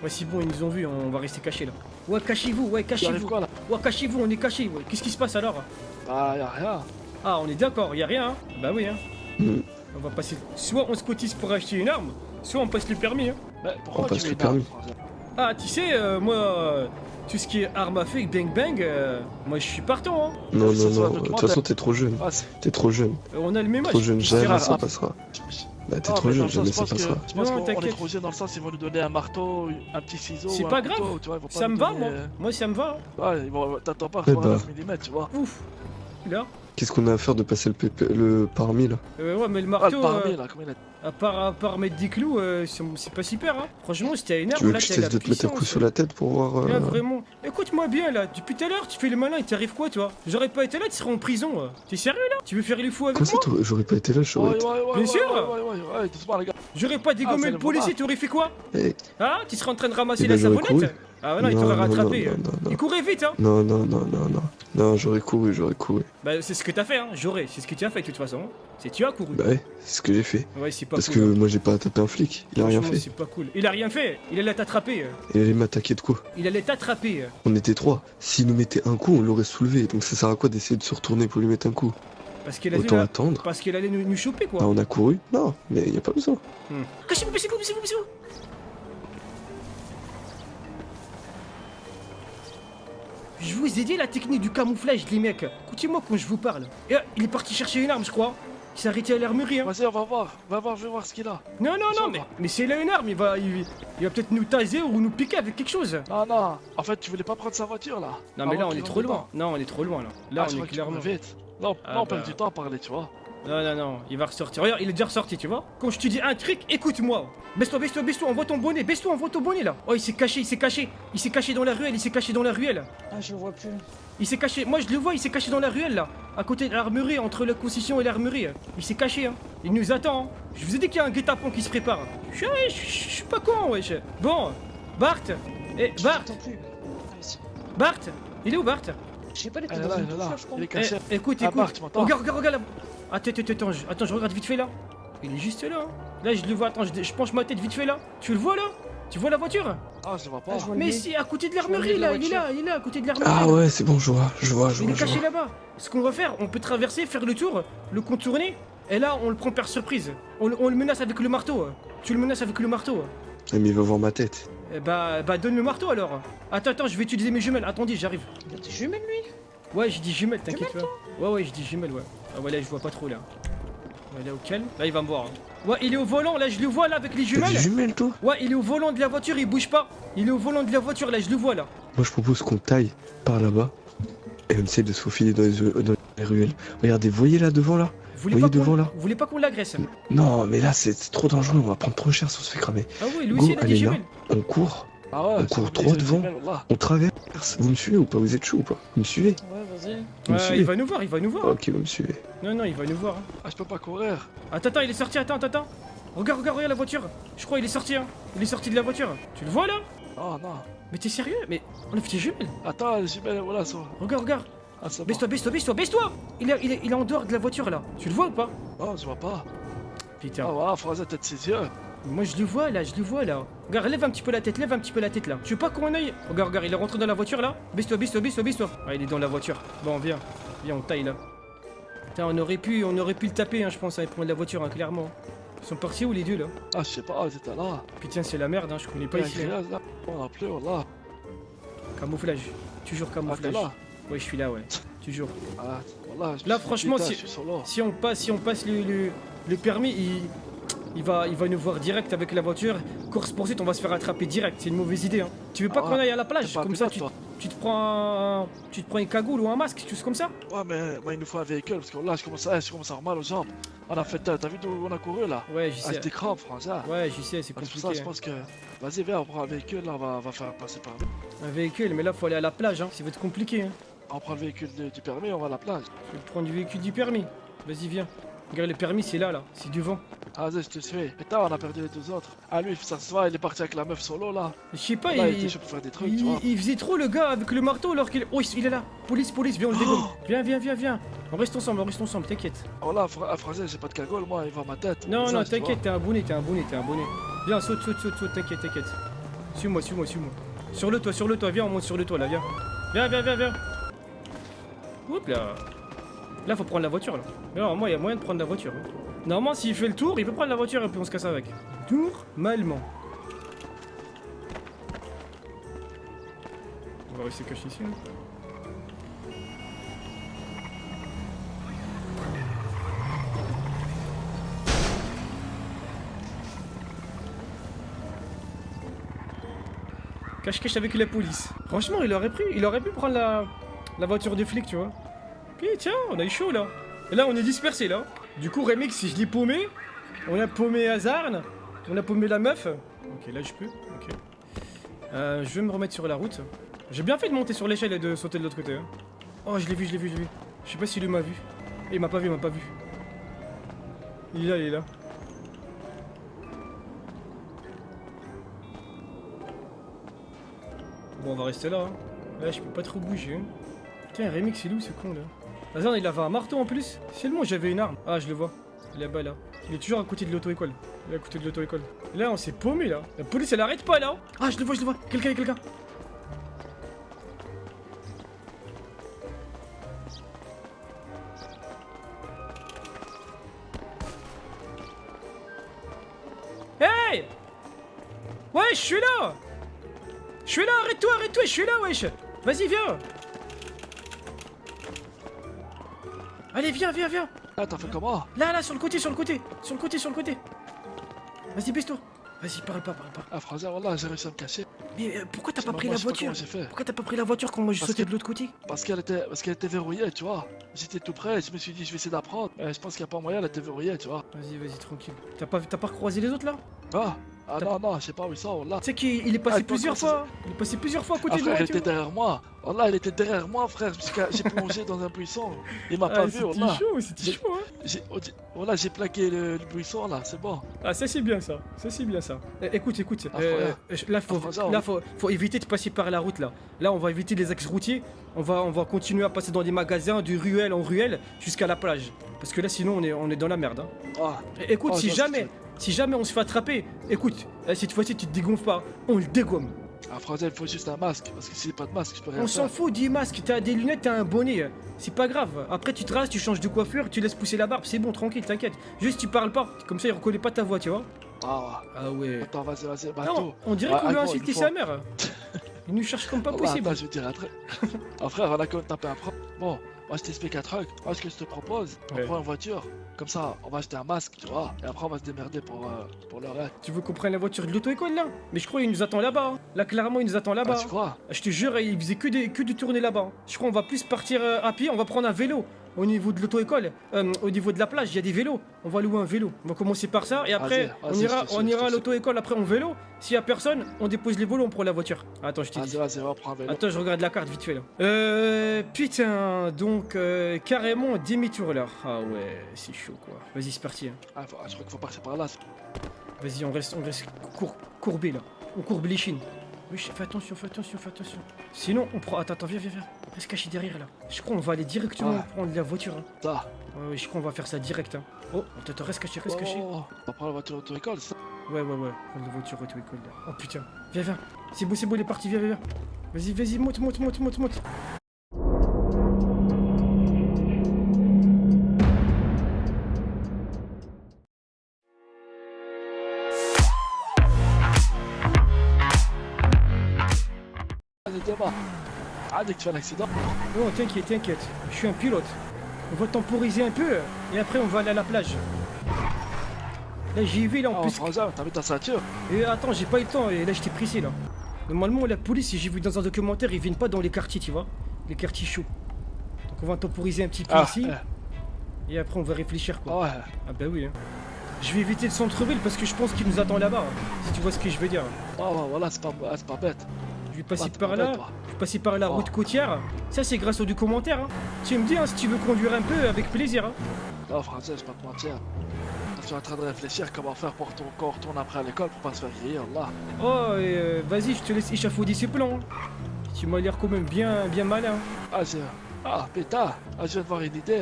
Ouais, c'est bon, ils nous ont vus, on va rester cachés là. Ouais, cachez-vous, Il arrive cachez-vous. quoi là? Ouais, cachez-vous, on est cachés, ouais. Qu'est-ce qui se passe alors? Bah, y'a rien. Ah, on est d'accord, y a rien, hein? Bah oui, hein. Hmm. On va passer. Soit on se cotise pour acheter une arme, soit on passe le permis, hein. Mais pourquoi On tu passe veux le une arme, permis. Frangin? Ah, tu sais, moi, tout ce qui est arme à feu, bang bang, moi je suis partant, hein. Non, Ça non, sera non, de toute documentaire. façon, t'es trop jeune. Ah, c'est- T'es trop jeune. On a le même âge. Trop jeune, C'est jamais rare, ça hein. passera. Bah, t'es Ah, trop mais dans jeune, le sens, jamais je ça pense que- passera. Je pense Non, qu'on est t'inquiète. trop jeune dans le sens, ils vont nous donner un marteau, un petit ciseau. C'est un pas couteau, grave. tu vois, ils vont pas Ça nous me va, donner, moi. Moi, ça me va. Ouais, ils vont. T'attends pas, Eh faut bah. 9 mm, tu vois. Ouf. Là. Qu'est-ce qu'on a à faire de passer le parmi là? Ouais, mais le Ah, le marteau, parmi là, comment il a. à part mettre des clous, c'est pas super, hein. Franchement, c'était une Tu arme, veux là, que je t'as la teste de te mettre un coup puissance. sur la tête pour voir Là, vraiment. Écoute-moi bien, là. Depuis tout à l'heure, tu fais le malin, il t'arrive quoi, toi? J'aurais pas été là, tu serais en prison. T'es sérieux, là? Tu veux faire les fous avec Comment ça, moi? j'aurais pas été là, je Ouais, serais. ouais, ouais, Bien ouais, sûr. ouais, doucement, les gars. J'aurais pas dégommé c'est le le policier, moment. t'aurais fait quoi? Eh, Ah, tu serais en train de ramasser Eh la ben, j'aurais savonnette? couru. Ah, voilà, il t'aurait rattrapé. non, Il courait vite, hein. non, non, non, non, non. Non, j'aurais couru. Bah, c'est ce que t'as fait, hein. C'est ce que tu as fait, de toute façon. C'est tu as couru. Bah ouais, c'est ce que j'ai fait. Ouais, c'est pas Parce cool. que hein. moi j'ai pas tapé un flic, il a rien Franchement, fait. C'est pas cool. Il a rien fait. Il allait t'attraper. Il allait m'attaquer de quoi? Il allait t'attraper. On était trois. S'il nous mettait un coup, on l'aurait soulevé. Donc ça sert à quoi d'essayer de se retourner pour lui mettre un coup? Parce qu'il allait, Autant attendre. parce qu'il allait nous choper, quoi. Ah, on a couru? Non, mais y a pas besoin. Cachez-vous, baissez-vous. Je vous ai dit la technique du camouflage, les mecs. Écoutez-moi quand je vous parle. Et, il est parti chercher une arme, je crois. Il s'est arrêté à l'armurerie, hein. Vas-y, on va voir, je vais voir ce qu'il a. Non, Tiens, mais c'est là une arme. Il va peut-être nous taser ou nous piquer avec quelque chose. Non, en fait, tu voulais pas prendre sa voiture là. Non, mais là, Avant on qu'il est rentre trop loin. dedans. Non, on est trop loin, là. Là, Ah, je on crois est que tu cours clairement. vite. Non, Ah, non, on perd bah. du temps à parler, tu vois. Non, il va ressortir. Regarde, il est déjà ressorti, tu vois. Quand je te dis un truc, écoute-moi. Baisse-toi, on voit ton bonnet. Baisse-toi, on voit ton bonnet là. Oh, il s'est caché. Il s'est caché dans la ruelle. Ah, je le vois plus. Il s'est caché. Moi, je le vois, il s'est caché dans la ruelle là. À côté de l'armurerie, entre la concession et l'armurerie. Il s'est caché, hein. Il nous attend. Hein. Je vous ai dit qu'il y a un guet-apens qui se prépare. Je suis pas con, wesh. Bon, Bart. Eh, Je Bart. l'entends plus. Ah, ici. Bart. Il est où, Bart? Je sais pas, il était Elle est dans là, une elle est bouffe, là. là, je crois. Il est caché. Écoute. Ah, Bart, tu m'entends? Regarde là. Attends, je regarde vite fait là. Il est juste là. Hein. Là, je le vois. Attends, je penche ma tête vite fait là. Tu le vois là? Tu vois la voiture? Ah, je le vois pas. Ah, je vois le Mais nez. si, à côté de Je vois l'armurerie le nez là. de Il la est là, à côté de l'armurerie. Ah ouais, c'est bon, je vois. Il est caché là-bas. Ce qu'on va faire, on peut traverser, faire le tour, le contourner. Et là, on le prend par surprise. On le menace avec le marteau. Tu le menaces avec le marteau. Eh, mais il va voir ma tête. Eh bah, donne le marteau alors. Attends, je vais utiliser mes jumelles. Attendez, j'arrive. Il a des jumelles, lui. Ouais, j'ai dit jumelles, t'inquiète pas. Ouais, je dis jumelles, ouais. Ah ouais, là, je vois pas trop là. Ouais, là, au calme. Là, il va me voir. Hein. Ouais, il est au volant, là, je le vois là avec les T'as jumelles. des jumelles, toi? Ouais, il est au volant de la voiture, il bouge pas. Il est au volant de la voiture, là, je le vois là. Moi, je propose qu'on taille par là-bas et on essaie de se faufiler dans les ruelles. Regardez, voyez là devant là? Vous voulez, Voyez pas qu'on- devant, là vous voulez pas qu'on l'agresse? Non, mais là, c'est trop dangereux, on va prendre trop cher si on se fait cramer. Ah ouais, lui Go, aussi, il a des allez là. jumelles. On court, Ah ouais, On c'est court des droit devant. jumelles, là. on traverse. Vous me suivez ou pas? Vous êtes chaud ou pas? Vous me suivez? Ouais, vas-y. Vous me Ouais, suivez? il va nous voir. Ok, vous me suivez. Non, il va nous voir. Hein. Ah, je peux pas courir. Attends, il est sorti, attends. Regarde la voiture. Je crois il est sorti, hein. Il est sorti de la voiture. Tu le vois là? Oh non. Mais t'es sérieux? Mais enlève tes jumelles. Attends, les jumelles, voilà, ça. Regarde. Ah, c'est bon. Baisse-toi. Il est en dehors de la voiture là. Tu le vois ou pas? Non, je vois pas. Putain. Ah, voilà, Français, tête ses yeux. Moi je le vois là. Regarde, lève un petit peu la tête là. Tu veux pas qu'on aille? Regarde, il est rentré dans la voiture là. Baisse-toi. Ah, il est dans la voiture. Bon, viens, on taille là. Putain, on aurait pu le taper, hein, je pense, hein, et prendre la voiture, hein, clairement. Ils sont partis où les deux là? Ah, je sais pas, ah, t'étais là. Putain, c'est la merde, hein, je connais pas Pas ici. Hein. là. On a plus, voilà. Camouflage. Toujours Ah, t'es camouflage. là. Ouais, je suis là, ouais. Toujours. Ah, voilà. Là, franchement, putain, si- je suis solo. Si on passe le permis, il va nous voir direct avec la voiture. Course poursuite, on va se faire attraper direct. C'est une mauvaise idée. Hein. Tu veux pas Ah, qu'on aille à la T'es plage? pas Comme ça, pilote, toi. tu te prends une cagoule ou un masque, quelque chose comme ça? Ouais, mais moi, il nous faut un véhicule parce que là, je commence à avoir mal aux jambes. On a fait, t'as vu d'où on a couru là? Ouais, j'y Ah, sais. des crampes, Français. Ouais, j'y sais, c'est C'est pour ça, compliqué. je pense que. Vas-y, viens, on prend un véhicule, là, on va faire passer par là. Un véhicule, mais là, faut aller à la plage. Hein. Ça va être compliqué. Hein. On prend le véhicule du permis, on va à la plage. Je vais prendre du véhicule du permis. Vas-y, viens. Regarde, le permis, c'est là, c'est devant. Ah, vas-y, je te suis. Putain, on a perdu les deux autres. Ah, lui, ça se voit, il est parti avec la meuf solo là. Je sais pas, Là, il était chaud pour faire des trucs, tu vois. il faisait trop le gars avec le marteau alors qu'il... Oh, il est là. Police, viens, on le dégomme. Viens. On reste ensemble, t'inquiète. Oh là, Français, j'ai pas de cagoule, moi, il va ma tête. Non, Ça, tu t'inquiète, t'es un bonnet. Viens, saute, t'inquiète. Suis-moi. Sur le toit, viens, on monte sur le toit là, viens. Viens. Oups là. Là, faut prendre la voiture là. Alors, moi, il y a moyen de prendre la voiture. Hein. Normalement, s'il fait le tour, il peut prendre la voiture et puis on se casse avec. Normalement. On va rester caché ici. Hein. Cache-cache avec la police. Franchement, il aurait pu prendre la voiture du flic, tu vois. Puis tiens, on a eu chaud là. Et là, on est dispersé là. Du coup, Remix, si je l'ai paumé, on a paumé Hazard, on a paumé la meuf. Ok, là je peux. Ok. Je vais me remettre sur la route. J'ai bien fait de monter sur l'échelle et de sauter de l'autre côté. Hein. Oh, je l'ai vu. Je sais pas s'il m'a vu. Il m'a pas vu. Il est là. Bon, on va rester là. Hein. Là, je peux pas trop bouger. Hein. Tiens, Remix, c'est où ce con là? Hazard, il avait un marteau en plus. Seulement, j'avais une arme. Ah, je le vois. Il est là-bas là. Il est toujours à côté de l'auto-école. Là, on s'est paumé là. La police, elle arrête pas là. Ah, je le vois. Quelqu'un. Hey! Ouais, je suis là, arrête-toi, je suis là, wesh. Vas-y, viens. Allez, viens. Ah, t'as fait comment? Là, sur le côté. Vas-y, baisse-toi. Vas-y, parle pas. Ah, Français, voilà, j'ai réussi à me cacher. Mais pourquoi t'as pas pris Moi, la je sais pas voiture? comment j'ai fait. Pourquoi t'as pas pris la voiture quand moi je Parce sautais que- de l'autre côté? Parce qu'elle était verrouillée, tu vois. J'étais tout près, je me suis dit, je vais essayer d'apprendre. Je pense qu'il n'y a pas moyen, elle était verrouillée, tu vois. Vas-y, tranquille. T'as pas croisé les autres là? Ah non, je sais pas où ils sont, là. Tu sais qu'il est passé Ah, plusieurs comment ça fois. Il est passé plusieurs fois à côté Ah, de la frère, il voiture. était derrière moi. Oh là, il était derrière moi, frère. J'ai plongé dans un buisson. Il m'a pas vu, oh là. C'était chaud, hein. J'ai plaqué le buisson, là, c'est bon. Ah, ça c'est bien ça. Écoute. Là, faut éviter de passer par la route là. Là, on va éviter les axes routiers. On va continuer à passer dans des magasins, de ruelle en ruelle, jusqu'à la plage. Parce que là, sinon, on est dans la merde. Hein. Ah, Écoute, Oh, si je vois jamais on se fait attraper, écoute, cette fois-ci, tu te dégonfles pas. On le dégomme. ah, Français, il faut juste un masque. Parce que s'il n'y a pas de masque, je peux rien On s'en faire. fout du masque. T'as des lunettes, t'as un bonnet. C'est pas grave. Après, tu te rases, tu changes de coiffure, tu laisses pousser la barbe. C'est bon, tranquille, t'inquiète. Juste, tu parles pas. Comme ça, il reconnaît pas ta voix, tu vois. Ah, Ah ouais. attends, vas-y, Non, bateau. on dirait qu'on Ah, lui a gros, insulté il sa faut- mère. Il nous cherche comme pas Oh, possible. attends, je vais te dire un truc. Ah, frère, on a quand même tapé un pro. Bon, moi, je t'explique un truc. Moi, ce que je te propose, on Ouais. prend une voiture. Comme ça, on va acheter un masque, tu vois. Et après, on va se démerder pour le reste. Tu veux qu'on prenne la voiture de l'auto-école là? Mais je crois qu'il nous attend là-bas. Hein. Là, clairement, il nous attend là-bas. Ah, tu crois? Je te jure, il faisait que de tourner là-bas. Je crois qu'on va plus partir à pied, on va prendre un vélo. Au niveau de l'auto-école, au niveau de la plage, il y a des vélos. On va louer un vélo. On va commencer par ça et après, Vas-y, on vas-y, ira, je te on suis, ira je à te l'auto-école après en vélo. S'il y a personne, on dépose les vélos, on prend la voiture. Attends, je t'ai dit. Vas-y, on va prendre un vélo. Attends, je regarde la carte vite fait là. Putain, donc carrément demi-tour là. Ah ouais, c'est chaud quoi. Vas-y, c'est parti. Hein. Ah, je crois qu'il faut passer par là. Vas-y, on reste courbé là. On courbe les chines. Oui, fais attention. Sinon, on prend. Attends, viens. Reste caché derrière là. Je crois qu'on va aller directement Ouais. prendre la voiture. Hein. Ça. Ouais, je crois qu'on va faire ça direct. Hein. Oh, attends, reste caché. Oh, on va prendre la voiture auto-école, ça. Ouais. Prendre la voiture auto-école là. Oh putain. Viens. C'est beau, il est parti, viens. Vas-y, monte. Allez, demain. Ah, dès que tu fais un accident. Non, t'inquiète. Je suis un pilote. On va temporiser un peu et après on va aller à la plage. Là j'y vais là en Oh, plus. François, t'as mis ta ceinture. Et attends, j'ai pas eu le temps et là j'étais pressé là. Normalement la police, si j'ai vu dans un documentaire, ils viennent pas dans les quartiers, tu vois. Les quartiers chauds. Donc on va temporiser un petit peu ici. Et après on va réfléchir quoi. Ouais. Ah bah oui. Hein. Je vais éviter le centre-ville parce que je pense qu'il nous attend là-bas. Hein, si tu vois ce que je veux dire. Oh, voilà, c'est pas bête. Je vais passer t'es par pas là. bête, toi. Je vais passer par la Oh. route côtière. Ça, c'est grâce au documentaire. Hein. Tu me dis, hein, si tu veux conduire un peu, avec plaisir. Hein. Non, Français, je vais pas te mentir. Je suis en train de réfléchir comment faire pour qu'on retourne après à l'école pour pas se faire griller, Allah. Oh, vas-y, je te laisse échafauder ces plans. Hein. Tu m'as l'air quand même bien malin. Ah, c'est... Ah, pétard. Ah, je viens de voir une idée.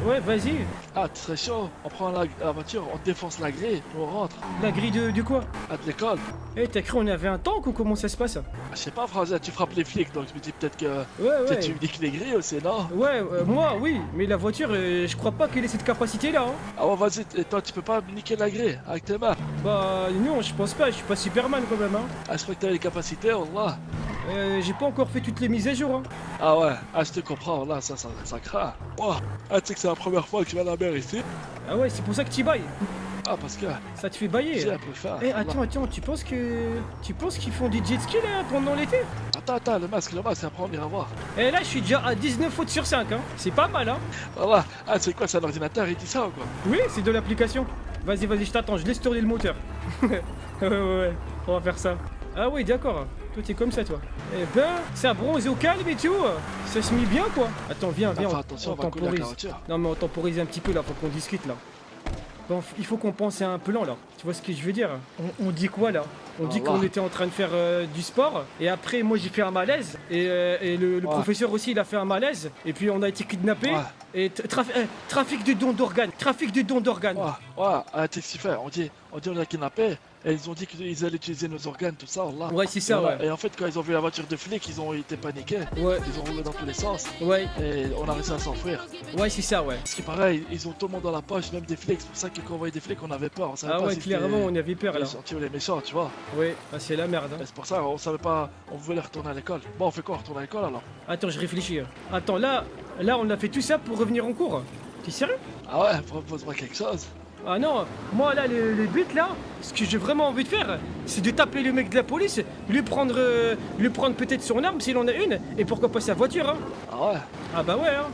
Ouais, vas-y. Ah, tu serais chaud. On prend la voiture, on défonce la grille, on rentre. La grille de quoi? À de l'école. Eh, t'as cru on avait un tank ou comment ça se passe? Je sais pas, Français, tu frappes les flics, donc je me dis peut-être que... Ouais, Peut-être tu ouais. me dis que les grilles aussi, non? Ouais, moi, oui. Mais la voiture, je crois pas qu'elle ait cette capacité-là. Hein. Ah ouais, vas-y, et toi, tu peux pas niquer la grille avec tes mains. Bah, non, je pense pas. Je suis pas Superman quand même. Hein. Ah, je crois que t'as les capacités, Allah. J'ai pas encore fait toutes les mises à jour. Hein. Ah ouais, ah, je te comprends, là, ça craint. Oh, ah, tu sais que c'est la première fois que je vais à la mer ici. Ah ouais, c'est pour ça que tu bailles. Ah, parce que Ça te fait bailler. j'ai un peu faim. Eh, Allah. attends, tu penses qu'ils font du jet ski là pendant l'été? Attends, le masque, après on ira voir. Eh là, je suis déjà à 19 fautes sur 5, hein. C'est pas mal, hein. Voilà, ah, c'est quoi, c'est un ordinateur, il dit ça ou quoi? Oui, c'est de l'application. Vas-y, je t'attends, je laisse tourner le moteur. ouais, on va faire ça. Ah oui, d'accord. Toi, t'es comme ça, toi. Eh ben, ça bronze au calme et tout. Ça se met bien, quoi. Attends, viens, Enfin, on attention, on va couler la temporise. carotture. Non, mais on temporise un petit peu, là, faut qu'on discute, là. Bon, il faut qu'on pense à un plan, là. Tu vois ce que je veux dire? On dit quoi, là? On dit Allah. qu'on était en train de faire du sport, et après, moi, j'ai fait un malaise, et le Ouais. professeur aussi, il a fait un malaise, et puis on a été kidnappés, Ouais. et trafic de dons d'organes, trafic de dons d'organes. Ouais, ah, tu sais ce qu'il fait, on dit on a kidnappé, et ils ont dit qu'ils allaient utiliser nos organes, tout ça, Allah. Ouais, c'est ça, Voilà. ouais. Et en fait, quand ils ont vu la voiture de flic, ils ont été paniqués. Ouais, Ils ont roulé dans tous les sens, ouais, et on a réussi à s'enfuir. ouais, c'est ça, ouais. Ce qui paraît, ils ont tout le monde dans la poche, même des flics. C'est pour ça que quand on voyait des flics, on avait peur. On savait Ah pas ouais, si clairement, on avait peur, les là. gentils ou les méchants, tu vois. Ouais, ah, c'est la merde, hein. Et c'est pour ça, on savait pas, on voulait retourner à l'école. Bon, on fait quoi, on retourne à l'école alors? Attends, je réfléchis. Attends, là, on a fait tout ça pour revenir en cours. T'es sérieux? Ah ouais, propose-moi quelque chose. Ah non, moi là, le but là, ce que j'ai vraiment envie de faire, c'est de taper le mec de la police, lui prendre peut-être son arme s'il en a une, et pourquoi pas sa voiture, hein. Ah ouais, Ah bah ouais, hein.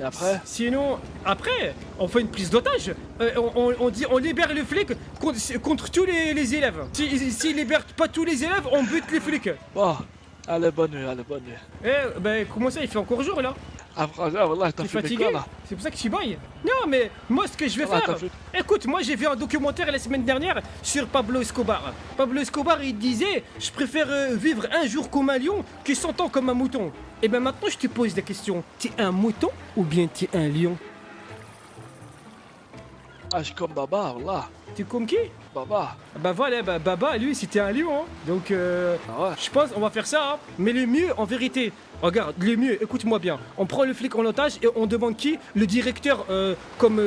et après? Sinon, après, on fait une prise d'otage. On dit, on libère le flic contre tous les élèves. S'il libère pas tous les élèves, on bute les flics. Bon, allez, bonne nuit, allez, bonne nuit. Eh, ben comment ça, il fait encore jour là? Ah, franchement, voilà, t'as T'es fait fatigué? quoi là? C'est pour ça que tu bailles? Non, mais moi, ce que je vais Ah, faire. t'as fait- Écoute, moi, j'ai vu un documentaire la semaine dernière sur Pablo Escobar. Pablo Escobar, il disait: je préfère vivre un jour comme un lion que 100 ans comme un mouton. Et ben maintenant, je te pose la question: t'es un mouton ou bien t'es un lion? Ah, je suis comme Baba, voilà. T'es comme qui? Baba. Bah voilà, bah Baba, lui, c'était un lion. Hein. Donc, Ah ouais. je pense, on va faire ça. Hein. Mais le mieux, en vérité, regarde, le mieux, écoute-moi bien. On prend le flic en otage et on demande qui? Le directeur, comme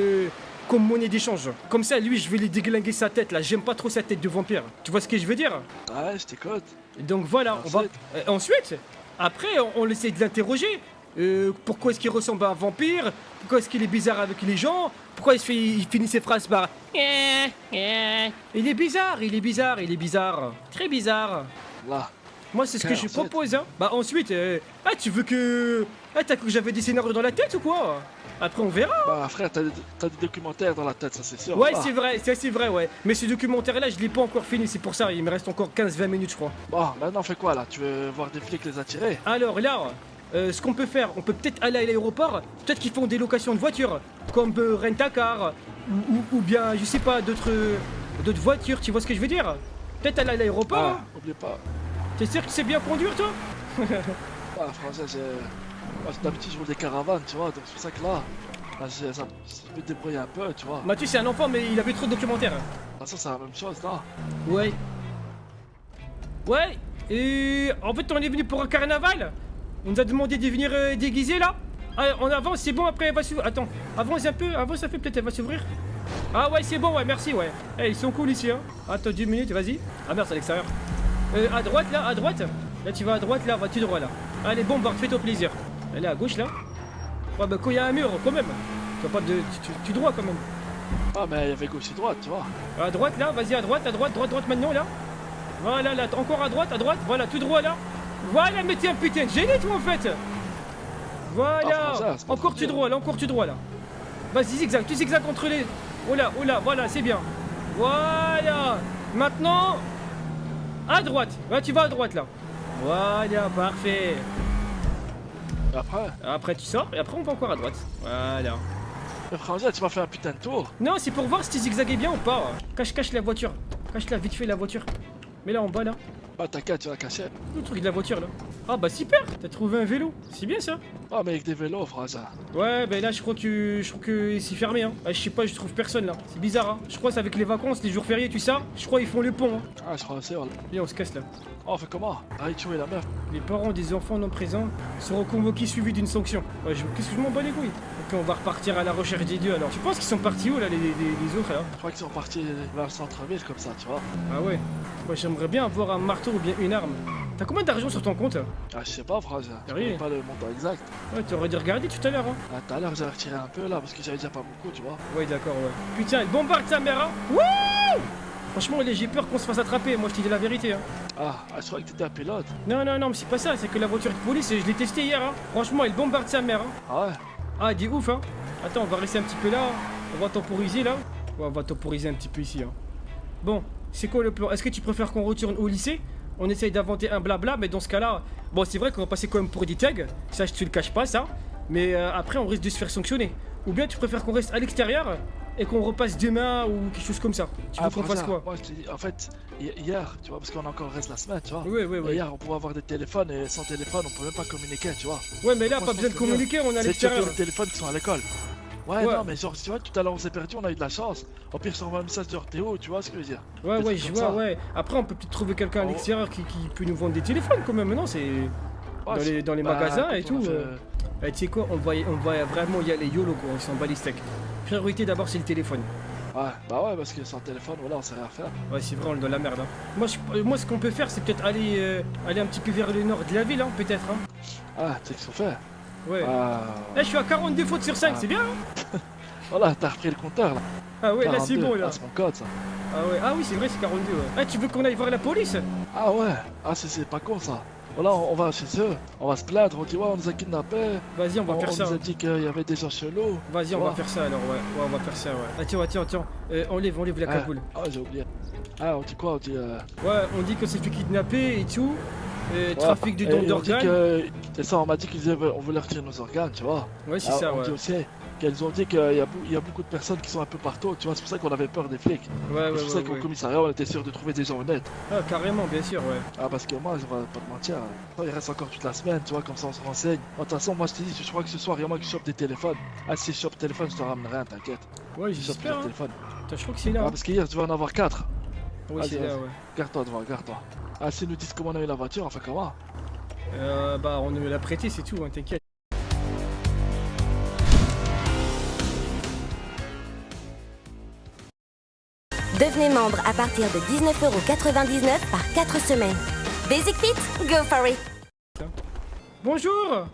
monnaie d'échange. Comme ça, lui, je vais lui déglinguer sa tête là. J'aime pas trop sa tête de vampire. Tu vois ce que je veux dire? Ouais, je t'écoute. Donc voilà, on va. Ensuite, après, on essaie de l'interroger. Pourquoi est-ce qu'il ressemble à un vampire? Pourquoi est-ce qu'il est bizarre avec les gens? Pourquoi il finit ses phrases par Il est bizarre. Très bizarre. Là. Moi, c'est ce que Ok, je ensuite. propose, hein. Bah ensuite, tu veux que... Ah, t'as cru que j'avais des scénarios dans la tête ou quoi? Après, on verra. Bah, frère, t'as des documentaires dans la tête, ça c'est sûr. Ouais, Ah. c'est vrai, c'est vrai, ouais. Mais ce documentaire-là, je l'ai pas encore fini, c'est pour ça. Il me reste encore 15-20 minutes, je crois. Bon, maintenant, on fait quoi là? Tu veux voir des flics les attirer? Alors là, ce qu'on peut faire, on peut peut-être aller à l'aéroport. Peut-être qu'ils font des locations de voitures, comme Rent-A-Car, ou bien, je sais pas, d'autres voitures, tu vois ce que je veux dire? Peut-être aller à l'aéroport. Ah, Hein. oublie pas. T'es sûr que c'est bien conduire, toi? Ah, français, moi, d'habitude, je roule des caravanes, tu vois, donc c'est pour ça que là, je peux te débrouiller un peu, tu vois. Mathieu, c'est un enfant, mais il avait trop de documentaires. Ah, ça, c'est la même chose, non? Ouais. Ouais, et en fait, on est venu pour un carnaval. On nous a demandé de venir déguiser là. Ah, on avance, c'est bon, après elle va s'ouvrir. Attends, avance un peu, avance un peu, peut-être elle va s'ouvrir. Ah ouais, c'est bon, ouais, merci, ouais. Eh, ils sont cool ici, hein. Attends 10 minutes, vas-y. Ah merde, c'est à l'extérieur. À droite, là, à droite. Là, tu vas à droite, là, va tout droit, là. Allez, bombarde, fais-toi plaisir. Elle est à gauche, là. Ouais, bah, quand il y a un mur, quand même. Tu vas pas de. Tu droit, quand même. Ah, mais il y avait gauche et droite, tu vois. À droite, là, vas-y, à droite, droite, maintenant, là. Voilà, là, encore à droite, voilà, tout droit, là. Voilà, mais t'es un putain de génie, toi, en fait. Voilà. Ah, François, c'est pas Encore trop tu dur. droit, là, encore tu droit, là. Vas-y, zigzag, tu zigzag entre les... Oh là, voilà, c'est bien. Voilà. Maintenant, à droite. Ouais, tu vas à droite, là. Voilà, parfait. Et après, Après tu sors et après on va encore à droite. Voilà. mais frangin, tu m'as fait un putain de tour. Non, c'est pour voir si tu zigzaguais bien ou pas. Cache la voiture. Cache-la vite fait la voiture. Mais là en bas là. Bah t'inquiète, tu vas cacher. Le truc de la voiture là. Ah bah super, t'as trouvé un vélo. C'est bien ça. Ah, mais avec des vélos, frangin. Ouais, bah là je crois que c'est fermé hein. Ah, je sais pas, je trouve personne là. C'est bizarre hein. Je crois que c'est avec les vacances, les jours fériés, tu sais. Je crois ils font le pont hein. Ah, je crois aussi, voilà. Viens, on se casse là. Oh, on fait comment? Ah, tu es la meuf. Les parents des enfants non présents seront convoqués suivis d'une sanction. Ouais, qu'est-ce que je m'en bats les couilles. Ok, on va repartir à la recherche des dieux alors. Tu penses qu'ils sont partis où là les autres là? Je crois qu'ils sont partis vers le centre-ville comme ça, tu vois. Ah ouais. Moi j'aimerais bien avoir un marteau ou bien une arme. T'as combien d'argent sur ton compte? Ah, je sais pas, frangin. Je Rien. connais pas le montant exact. Ouais, t'aurais dû regarder tout à l'heure hein. Ah, tout à l'heure, j'avais retiré un peu là parce que j'avais déjà pas beaucoup, tu vois. Ouais, d'accord, ouais. Putain, elle bombarde sa mère hein. Wouh! Franchement, j'ai peur qu'on se fasse attraper. Moi je te dis la vérité hein. Je crois que t'étais un pilote. Non, mais c'est pas ça. C'est que la voiture de police, je l'ai testée hier hein. Franchement, elle bombarde sa mère hein. Ah ouais? Ah, elle dit ouf hein. Attends, on va rester un petit peu là. On va temporiser là. Ouais, on va temporiser un petit peu ici hein. Bon, c'est quoi le plan? Est-ce que tu préfères qu'on retourne au lycée? On essaye d'inventer un blabla, mais dans ce cas-là, bon, c'est vrai qu'on va passer quand même pour des tags, ça je te le cache pas, ça. Mais après, on risque de se faire sanctionner. Ou bien tu préfères qu'on reste à l'extérieur et qu'on repasse demain ou quelque chose comme ça. Tu veux qu'on fasse quoi? Moi, je te dis, en fait, hier, tu vois, parce qu'on a encore reste la semaine, tu vois. Ouais. Hier, on pouvait avoir des téléphones et sans téléphone, on peut même pas communiquer, tu vois. Ouais, mais là, Moi, pas je besoin de pense que communiquer, on est à C'est l'extérieur. surtout les téléphones qui sont à l'école. Ouais, Ouais. non, mais genre, tu vois, tout à l'heure on s'est perdu, on a eu de la chance. Au pire, je t'envoie un message de Théo, tu vois ce que je veux dire. Ouais, Des ouais, trucs je comme vois, ça. ouais. Après, on peut peut-être trouver quelqu'un à Oh. l'extérieur qui peut nous vendre des téléphones quand même, non? C'est Ouais, dans les bah, magasins et quand on tout. a fait- Tu sais quoi, on va vraiment y aller YOLO quoi, on s'en bat les steaks. Priorité d'abord, c'est le téléphone. Ouais, bah ouais, parce que sans téléphone, voilà, on sait rien faire. Ouais, c'est vrai, on est dans la merde. Hein. Moi, ce qu'on peut faire, c'est peut-être aller un petit peu vers le nord de la ville, hein, peut-être. Hein. Ah, tu sais qu'ils sont faits. Ouais. Ah, Là, je suis à 42 fautes sur 5, Ah. c'est bien. Hein. voilà, t'as repris le compteur là. Ah ouais, là, c'est 42. bon, là. Ah, c'est mon code ça. Ah ouais, ah oui, c'est vrai, c'est 42. Ouais. Ah, tu veux qu'on aille voir la police? Ah ouais, ah c'est pas con ça. Voilà, on va chez eux, on va se plaindre, on dit ouais, on nous a kidnappés. Vas-y, on va faire ça. nous a dit qu'il y avait des gens chelous. Vas-y, on Ouais. va faire ça alors, ouais. Ouais, on va faire ça, ouais. Attends. Enlève la cagoule. Ah, j'ai oublié. Ah, on dit quoi? On dit. Ouais, on dit qu'on s'est fait kidnapper et tout. Ouais. Trafic de Et dons on dit d'organes. que. C'est ça, on m'a dit on voulait retirer nos organes, tu vois. Ouais, c'est Ah, ça, on ouais. dit aussi qu'elles ont dit qu'il y a beaucoup de personnes qui sont un peu partout, tu vois, c'est pour ça qu'on avait peur des flics. Ouais, C'est pour ça qu'au ouais. commissariat, on était sûr de trouver des gens honnêtes. Ah, carrément, bien sûr, ouais. Ah, parce que moi, je vais pas te mentir, il reste encore toute la semaine, tu vois, comme ça on se renseigne. De toute façon, moi je te dis, je crois que ce soir, il y a moi qui chope des téléphones. Ah, si je chope téléphone, je te ramènerai un, t'inquiète. Ouais, Je chope j'espère. le Hein. téléphone. Attends, je crois que c'est là. Ah, Hein. parce qu'hier, tu vas en avoir 4. Oui, vas-y, c'est là, vas-y. ouais. Garde-toi devant, garde-toi. Ah, s'ils nous disent comment on a eu la voiture, enfin comment? Bah, on nous l'a prêté, c'est tout, hein, t'inquiète. Devenez membre à partir de 19,99€ par 4 semaines. Basic Fit, go for it! Bonjour.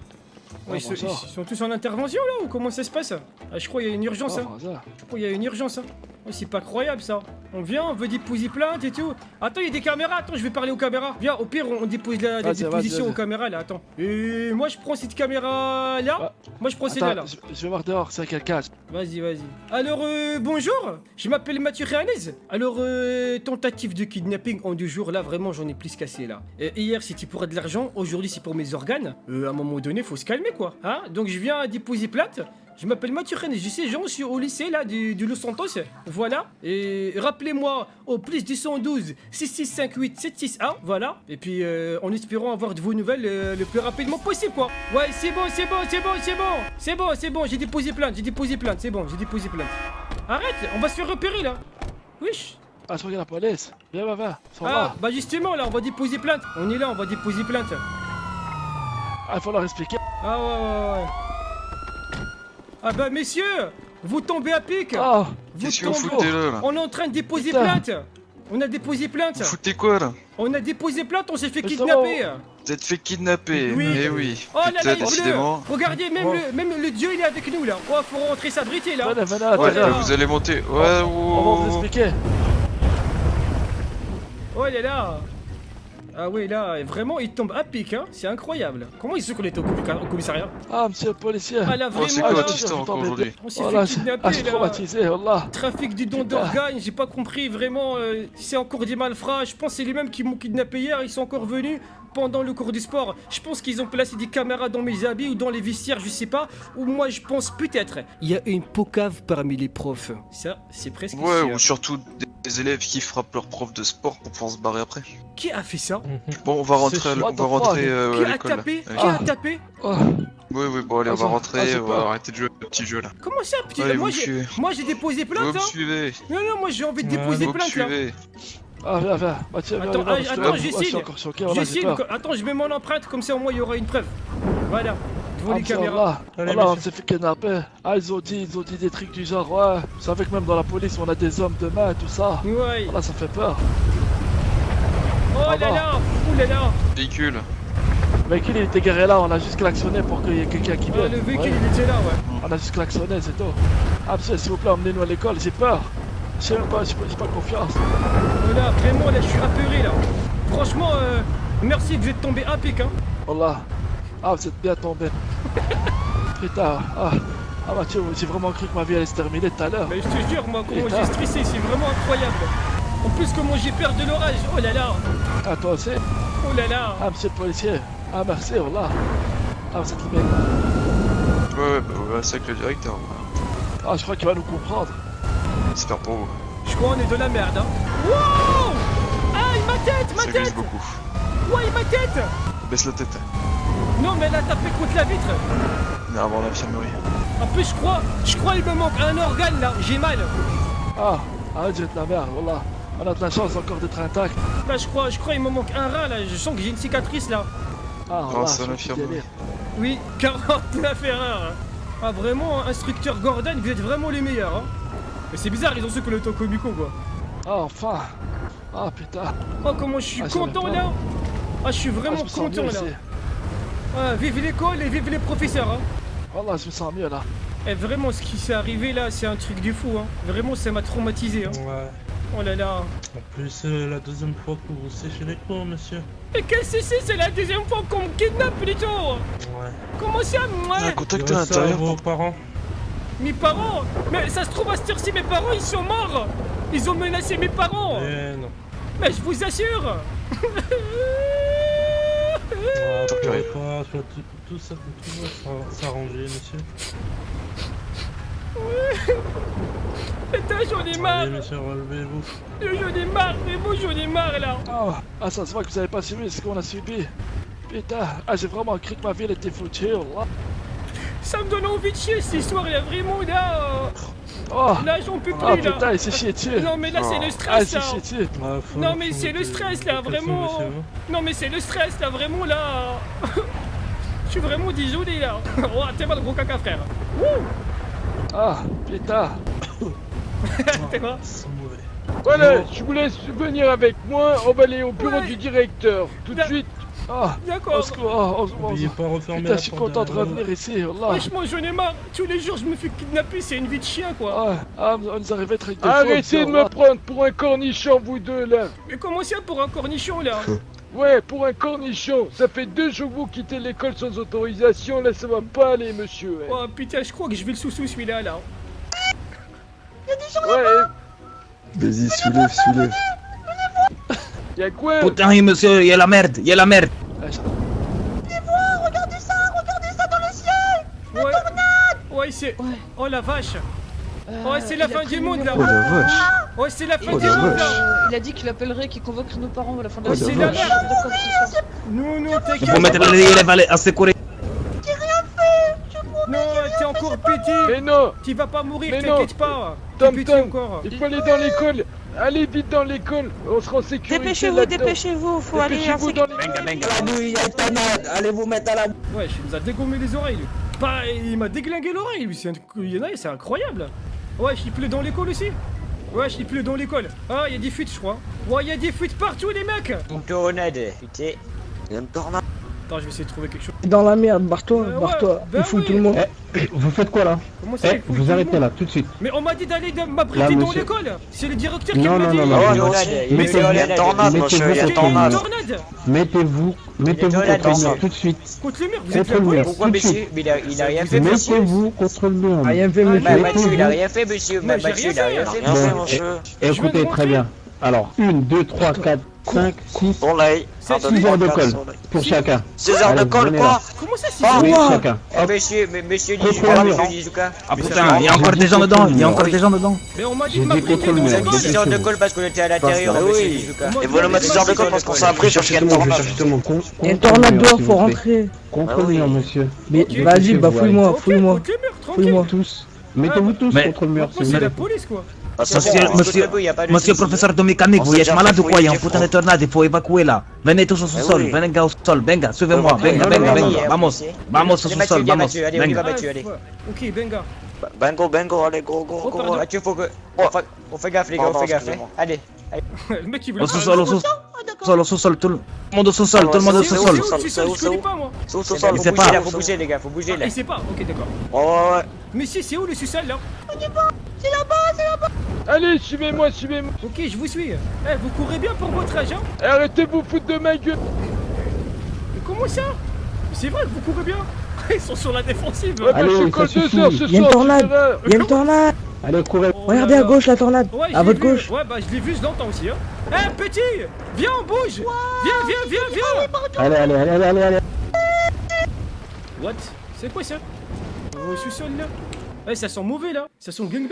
Ouais, ils bonjour. sont tous en intervention là ou comment ça se passe? Ah, je crois qu'il y a une urgence. Oh, Hein. François. Je crois qu'il y a une urgence. Hein. Oh, c'est pas croyable ça. On vient, on veut déposer plainte et tout. Attends, il y a des caméras. Attends, je vais parler aux caméras. Viens, au pire, on dépose la Vas-y, déposition vas-y. aux caméras là. Attends. Et moi, je prends cette caméra là. Ouais. Moi, je prends celle-là là. Attends, je vais voir dehors, c'est quelqu'un. Vas-y. Alors, bonjour, je m'appelle Mathieu Réalez. Alors, tentative de kidnapping en 2 jours, là, vraiment, j'en ai plus cassé, là. Hier, c'était pour de l'argent, aujourd'hui, c'est pour mes organes. À un moment donné, faut se calmer, quoi. Hein? Donc, je viens déposer plainte. Je m'appelle Mathieu Réalez, je sais, je suis au lycée, là, du Los Santos. Voilà. Et rappelez-moi, au plus 212 6658 761, voilà. Et puis, en espérant avoir de vos nouvelles le plus rapidement possible, quoi. Ouais, c'est bon, j'ai déposé plainte, c'est bon, j'ai déposé plainte. Arrête, on va se faire repérer là. Wesh. Ah, je regarde la police. Viens, ils sont Ah, là. bah justement là, on va déposer plainte. On est là, on va déposer plainte. Ah, il faut leur expliquer. Ah ouais. Ah bah messieurs, vous tombez à pic. Ah, Vous qu'est-ce que vous tombez. foutez là, là? On est en train de déposer Putain. plainte. On a déposé plainte. Vous foutez quoi là? On a déposé plainte, on s'est fait Mais ça kidnapper. Vous êtes fait kidnapper. Oui. Eh oui. Oh là là, Putain, il pleut. décidément. Regardez, même, Oh. même le dieu il est avec nous là. Oh, faut rentrer s'abriter là. Venez, Ouais, attends, là. vous allez monter. Ouais, On va vous expliquer. Oh là là. Ah ouais là, vraiment il tombe à pic hein, c'est incroyable. Comment ils se qu'on était au commissariat? Ah, monsieur le policier. Ah là Oh, c'est vraiment quoi là, votre histoire encore aujourd'hui? on s'est Voilà, fait je kidnapper suis là. traumatisé, Allah. Trafic du don d'organes, j'ai pas compris vraiment si c'est encore des malfrats. Je pense que c'est les mêmes qui m'ont kidnappé hier, ils sont encore venus. pendant le cours du sport, je pense qu'ils ont placé des caméras dans mes habits ou dans les vestiaires, je sais pas. Ou moi, je pense peut-être. Il y a une pocave parmi les profs. Ça, c'est presque Ouais, sûr. ou surtout des élèves qui frappent leur prof de sport pour pouvoir se barrer après. Qui a fait ça? Bon, on va rentrer, C'est on va what the rentrer Qui à a l'école. là. tapé? Ouais. Qui a tapé? Oh, Oui, oui, bon, allez, on va Ah, rentrer, j'ai on peur. va arrêter de jouer au petit jeu là. Comment ça, petit? Allez, vous Moi, me j'ai suivez. déposé Vous plainte, me hein. suivez. Non, moi, j'ai envie de déposer Vous me plainte, là. suivez. ah, viens. Mathieu, viens, Attends, viens, ah, parce que attends, là, je moi, suis signe. encore choqué, Je voilà, j'ai signe. peur. Attends, je mets mon empreinte, comme ça, au moins, il y aura une preuve. Voilà. Devant Ah, les monsieur, caméras. voilà, on s'est fait kidnapper. Ah, ils ont dit des trucs du genre, ouais. Vous savez que même dans la police, on a des hommes de main et tout ça. Ouais. Voilà, ça fait peur. Oh Ah, là bah. là. Ouh là là. Véhicule. Le véhicule, il était garé là, on a juste klaxonné pour qu'il y ait quelqu'un qui Ah, vienne. le véhicule, Ouais. il était là, ouais. On a juste klaxonné, c'est tout. Ah, monsieur, s'il vous plaît, emmenez-nous à l'école, j'ai peur. Je sais même pas, j'ai pas confiance. Voilà, vraiment, là, je suis apeuré, là. Franchement, merci, vous êtes tombé à pic, hein. Voilà. Ah, vous êtes bien tombé. Putain, ah Mathieu, j'ai vraiment cru que ma vie allait se terminer tout à l'heure. Mais je te jure, moi, comment Putain. j'ai stressé, c'est vraiment incroyable. En plus, comment j'ai peur de l'orage. Oh là là. Ah, toi aussi? Oh là là. Ah, monsieur le policier. Ah, merci, voilà. Ah, vous êtes le mec. Ouais, bah, ouais, c'est avec le directeur. Ah, je crois qu'il va nous comprendre. J'espère pour vous. Je crois qu'on est de la merde, hein. Wow. Aïe, ma tête, ma Ça glisse tête. beaucoup. Ouais, ma tête. Baisse la tête. Non, mais elle a tapé contre la vitre. On est avant l'infirmerie. En plus, je crois il me manque un organe, là. J'ai mal. Ah, arrête, j'ai de la merde, voilà. On a de la chance encore d'être intact. Là, je crois il me manque un rein, là. Je sens que j'ai une cicatrice, là. Ah, voilà, Grâce à c'est un petit l'infirmerie. délire. Oui, 49 erreurs. Ah, vraiment, instructeur Gordon, vous êtes vraiment les meilleurs, hein. Mais c'est bizarre, ils ont ceux que le temps comico, quoi. Ah, enfin. Ah, putain. Oh, comment je suis Ah, ça content, va là. Ah, je suis Ah, vraiment je me sens content, mieux là. ici. Ah, vive l'école et vive les professeurs, hein. Voilà, je me sens mieux, là. Et vraiment, ce qui s'est arrivé, là, c'est un truc de fou, hein. Vraiment, ça m'a traumatisé, hein. Ouais. Oh là là. En plus, la deuxième fois que vous séchez les cours, monsieur. Et qu'est-ce que c'est la deuxième fois qu'on me kidnappe, plutôt. Ouais. Comment ça, moi? Ah, contactez Direz ça à l'intérieur. vos parents. Mes parents? Mais ça se trouve, à cette heure-ci, mes parents, ils sont morts. Ils ont menacé mes parents. Eh non. Mais je vous assure. Ah, Tant que pourquoi rien. pas, tout ça, tout va s'arranger, monsieur. Putain, j'en ai marre. Allez, monsieur, relevez-vous. J'en ai marre, mais moi, j'en ai marre, là. Ah, ça se voit que vous avez pas suivi ce qu'on a subi. Putain, ah, j'ai vraiment cru que ma vie elle était foutue, là. Ça me donne envie de chier, cette histoire, là, vraiment, là. Oh, Là, j'en peux plus, ah, là. putain, il s'est chié dessus. Non, mais là, c'est le Ah, il stress, s'est là. chié dessus. Ah, Non, mais c'est le stress, là, vraiment. Non, mais c'est le stress, là, vraiment, là. Je suis vraiment désolé, là. Oh, t'es mal, gros caca, frère. Ah, putain. T'es mal. C'est mauvais. Voilà, je vous laisse venir avec moi, on va aller au bureau Ouais. du directeur, tout de Da- suite. Ah, D'accord. au secours, N'oubliez pas de refermer Putain, la je suis porte content de derrière vous. revenir ici, là. Franchement, j'en ai marre. Tous les jours, je me fais kidnapper, c'est une vie de chien, quoi. Ah, on nous arrivait avec des Arrêtez de me prendre pour un cornichon, vous deux, là. Mais comment ça pour un cornichon, là? Ouais, pour un cornichon. Ça fait 2 jours que vous quittez l'école sans autorisation, là, ça va pas aller, monsieur. Ouais, Oh putain, je crois que je vais le sous-sous, celui-là, là. ouais. Vas-y, soulève. Y'a quoi? Putain, monsieur, y'a la merde, y'a la merde. Ouais. Ouais, c'est... Ouais. Oh la vache. Oh, c'est la il a fin pris du le monde, là. numéro. Oh la vache. Ouais, c'est la fin Oh du la monde, vache. là. Il a dit qu'il appellerait, qu'il convoquerait nos parents à la fin de Oh la la c'est semaine. la vache. merde. D'accord, ce soir. Non, Faut t'inquiète. mettre les élèves à sécurité. Non, t'es encore petit. Mais non, Tu vas pas mourir, Mais non. t'inquiète pas. T'es Tom petit Tom, encore. il faut aller dans l'école. Allez vite dans l'école, on sera en sécurité Dépêchez-vous, là-dedans. dépêchez-vous, faut aller en Dépêchez-vous dans sécurité. l'école. Allez vous mettre à la... Ouais, il nous a dégommé les oreilles, lui. Bah, il m'a déglingué l'oreille, lui. C'est incroyable. Ouais, il pleut dans l'école aussi. Ouais, il pleut dans l'école. Ah, il y a des fuites, je crois. Ouais, il y a des fuites partout, les mecs. Une tornade, putain. Une tornade. Attends, je vais essayer de trouver quelque chose. Dans la merde, barre-toi, Ouais, barre-toi. bah Il fout oui. tout le monde. Vous faites quoi là? Comment ça, il faut tout le monde là, tout de suite. Mais on m'a dit d'aller m'abriter Là, dans monsieur. l'école. C'est le directeur qui Non, m'a non, dit. non, non. Oh, mais- tornade, Mettez-vous- une tornade, mettez-vous- monsieur, il y a Une une tornade. tornade. Mettez-vous tornades, contre le monsieur. mur tout de suite. Contre le mur, vous êtes Contre la le mur. police. Pourquoi, Tout de monsieur? suite. Mais il a rien fait, monsieur. Mettez-vous contre le mur. Rien fait, Ah, monsieur. Bah, Mettez-vous. Mathieu, il a rien fait, monsieur. Moi, Bah, j'ai Mathieu, rien il a fait, rien alors. fait, Bon, monsieur, et- monsieur. Je viens de Écoutez, rentrer. très bien. Alors, 1, 2, 3, 4, 5, 6, Pour l'œil. 6 heures de colle pour chacun. 6 heures de colle, quoi? Comment ça, c'est Oui, ça? chacun. Oh, monsieur Nizuka, monsieur Nizuka. Ah putain, il y a encore des gens dedans, il y a encore des gens dedans. Mais on m'a dit J'ai de dit m'appliquer, contrôle donc maire. c'est quoi? 6 heures de colle parce qu'on était à l'intérieur, Pas. monsieur Oui. Nizuka. Moi, Et vous le mettre 6 heures de colle parce qu'on s'est appris sur Cherchez tout quel le monde, tornade. cherchez tout le monde. Il y a une tornade dehors, faut rentrer. Contrôle Ah oui. mur, monsieur. Mais Ok. vas-y, bah fouille-moi, Ok, fouille-moi. contre le mur, tranquille. Fouille-moi. Tous. Mettez-vous tous Mais- contre le mur, Maintenant, s'il c'est vous la plaît. police, quoi. Monsieur professeur de mécanique, vous êtes malade ou quoi? Il y a un putain de tornade, il faut évacuer là. Venez tous au sous-sol, venez gars au sous-sol, venga, suivez-moi, venga, venga, venga, vamos, vamos au sous-sol, vamos, Allez, on y va, venga. Mathieu, allez. Ouais. Ok, Benga. Bango, allez, go, Oh, pardon. Mathieu, faut que... On fait gaffe, les gars, on fait gaffe. Allez. Le mec, il voulait Au sous-sol, au sous-sol, au sous-sol, tout le monde au sous-sol, tout le monde au C'est où, sous-sol. c'est où, c'est où, je connais pas, moi. Sous-sol, Il faut sait bouger pas. là, faut bouger les gars, faut bouger Ah, là. il sait pas, ok, d'accord. Ouais. Mais si, c'est où le sous-sol, là? Allez, suivez-moi. Ok, je vous suis. Eh, vous courez bien pour votre âge, hein? Et arrêtez de vous foutre de ma gueule. Mais comment ça? C'est vrai que vous courez bien? Ils sont sur la défensive. Ouais, bah, Allez, je ça colle 2 suffit. heures ce Il y a une soir, tornade. tu verras. Il y a une tornade. Allez, courez. Oh Regardez là à là. gauche la tornade. Ouais, je À l'ai votre vu. gauche. Ouais, bah je l'ai vu, je l'entends aussi, hein. Eh, petit! Viens, on bouge! Viens! Allez. What? C'est quoi ça? Au sous-sol, là? Eh, ça sent mauvais, là. Ça sent gangbang.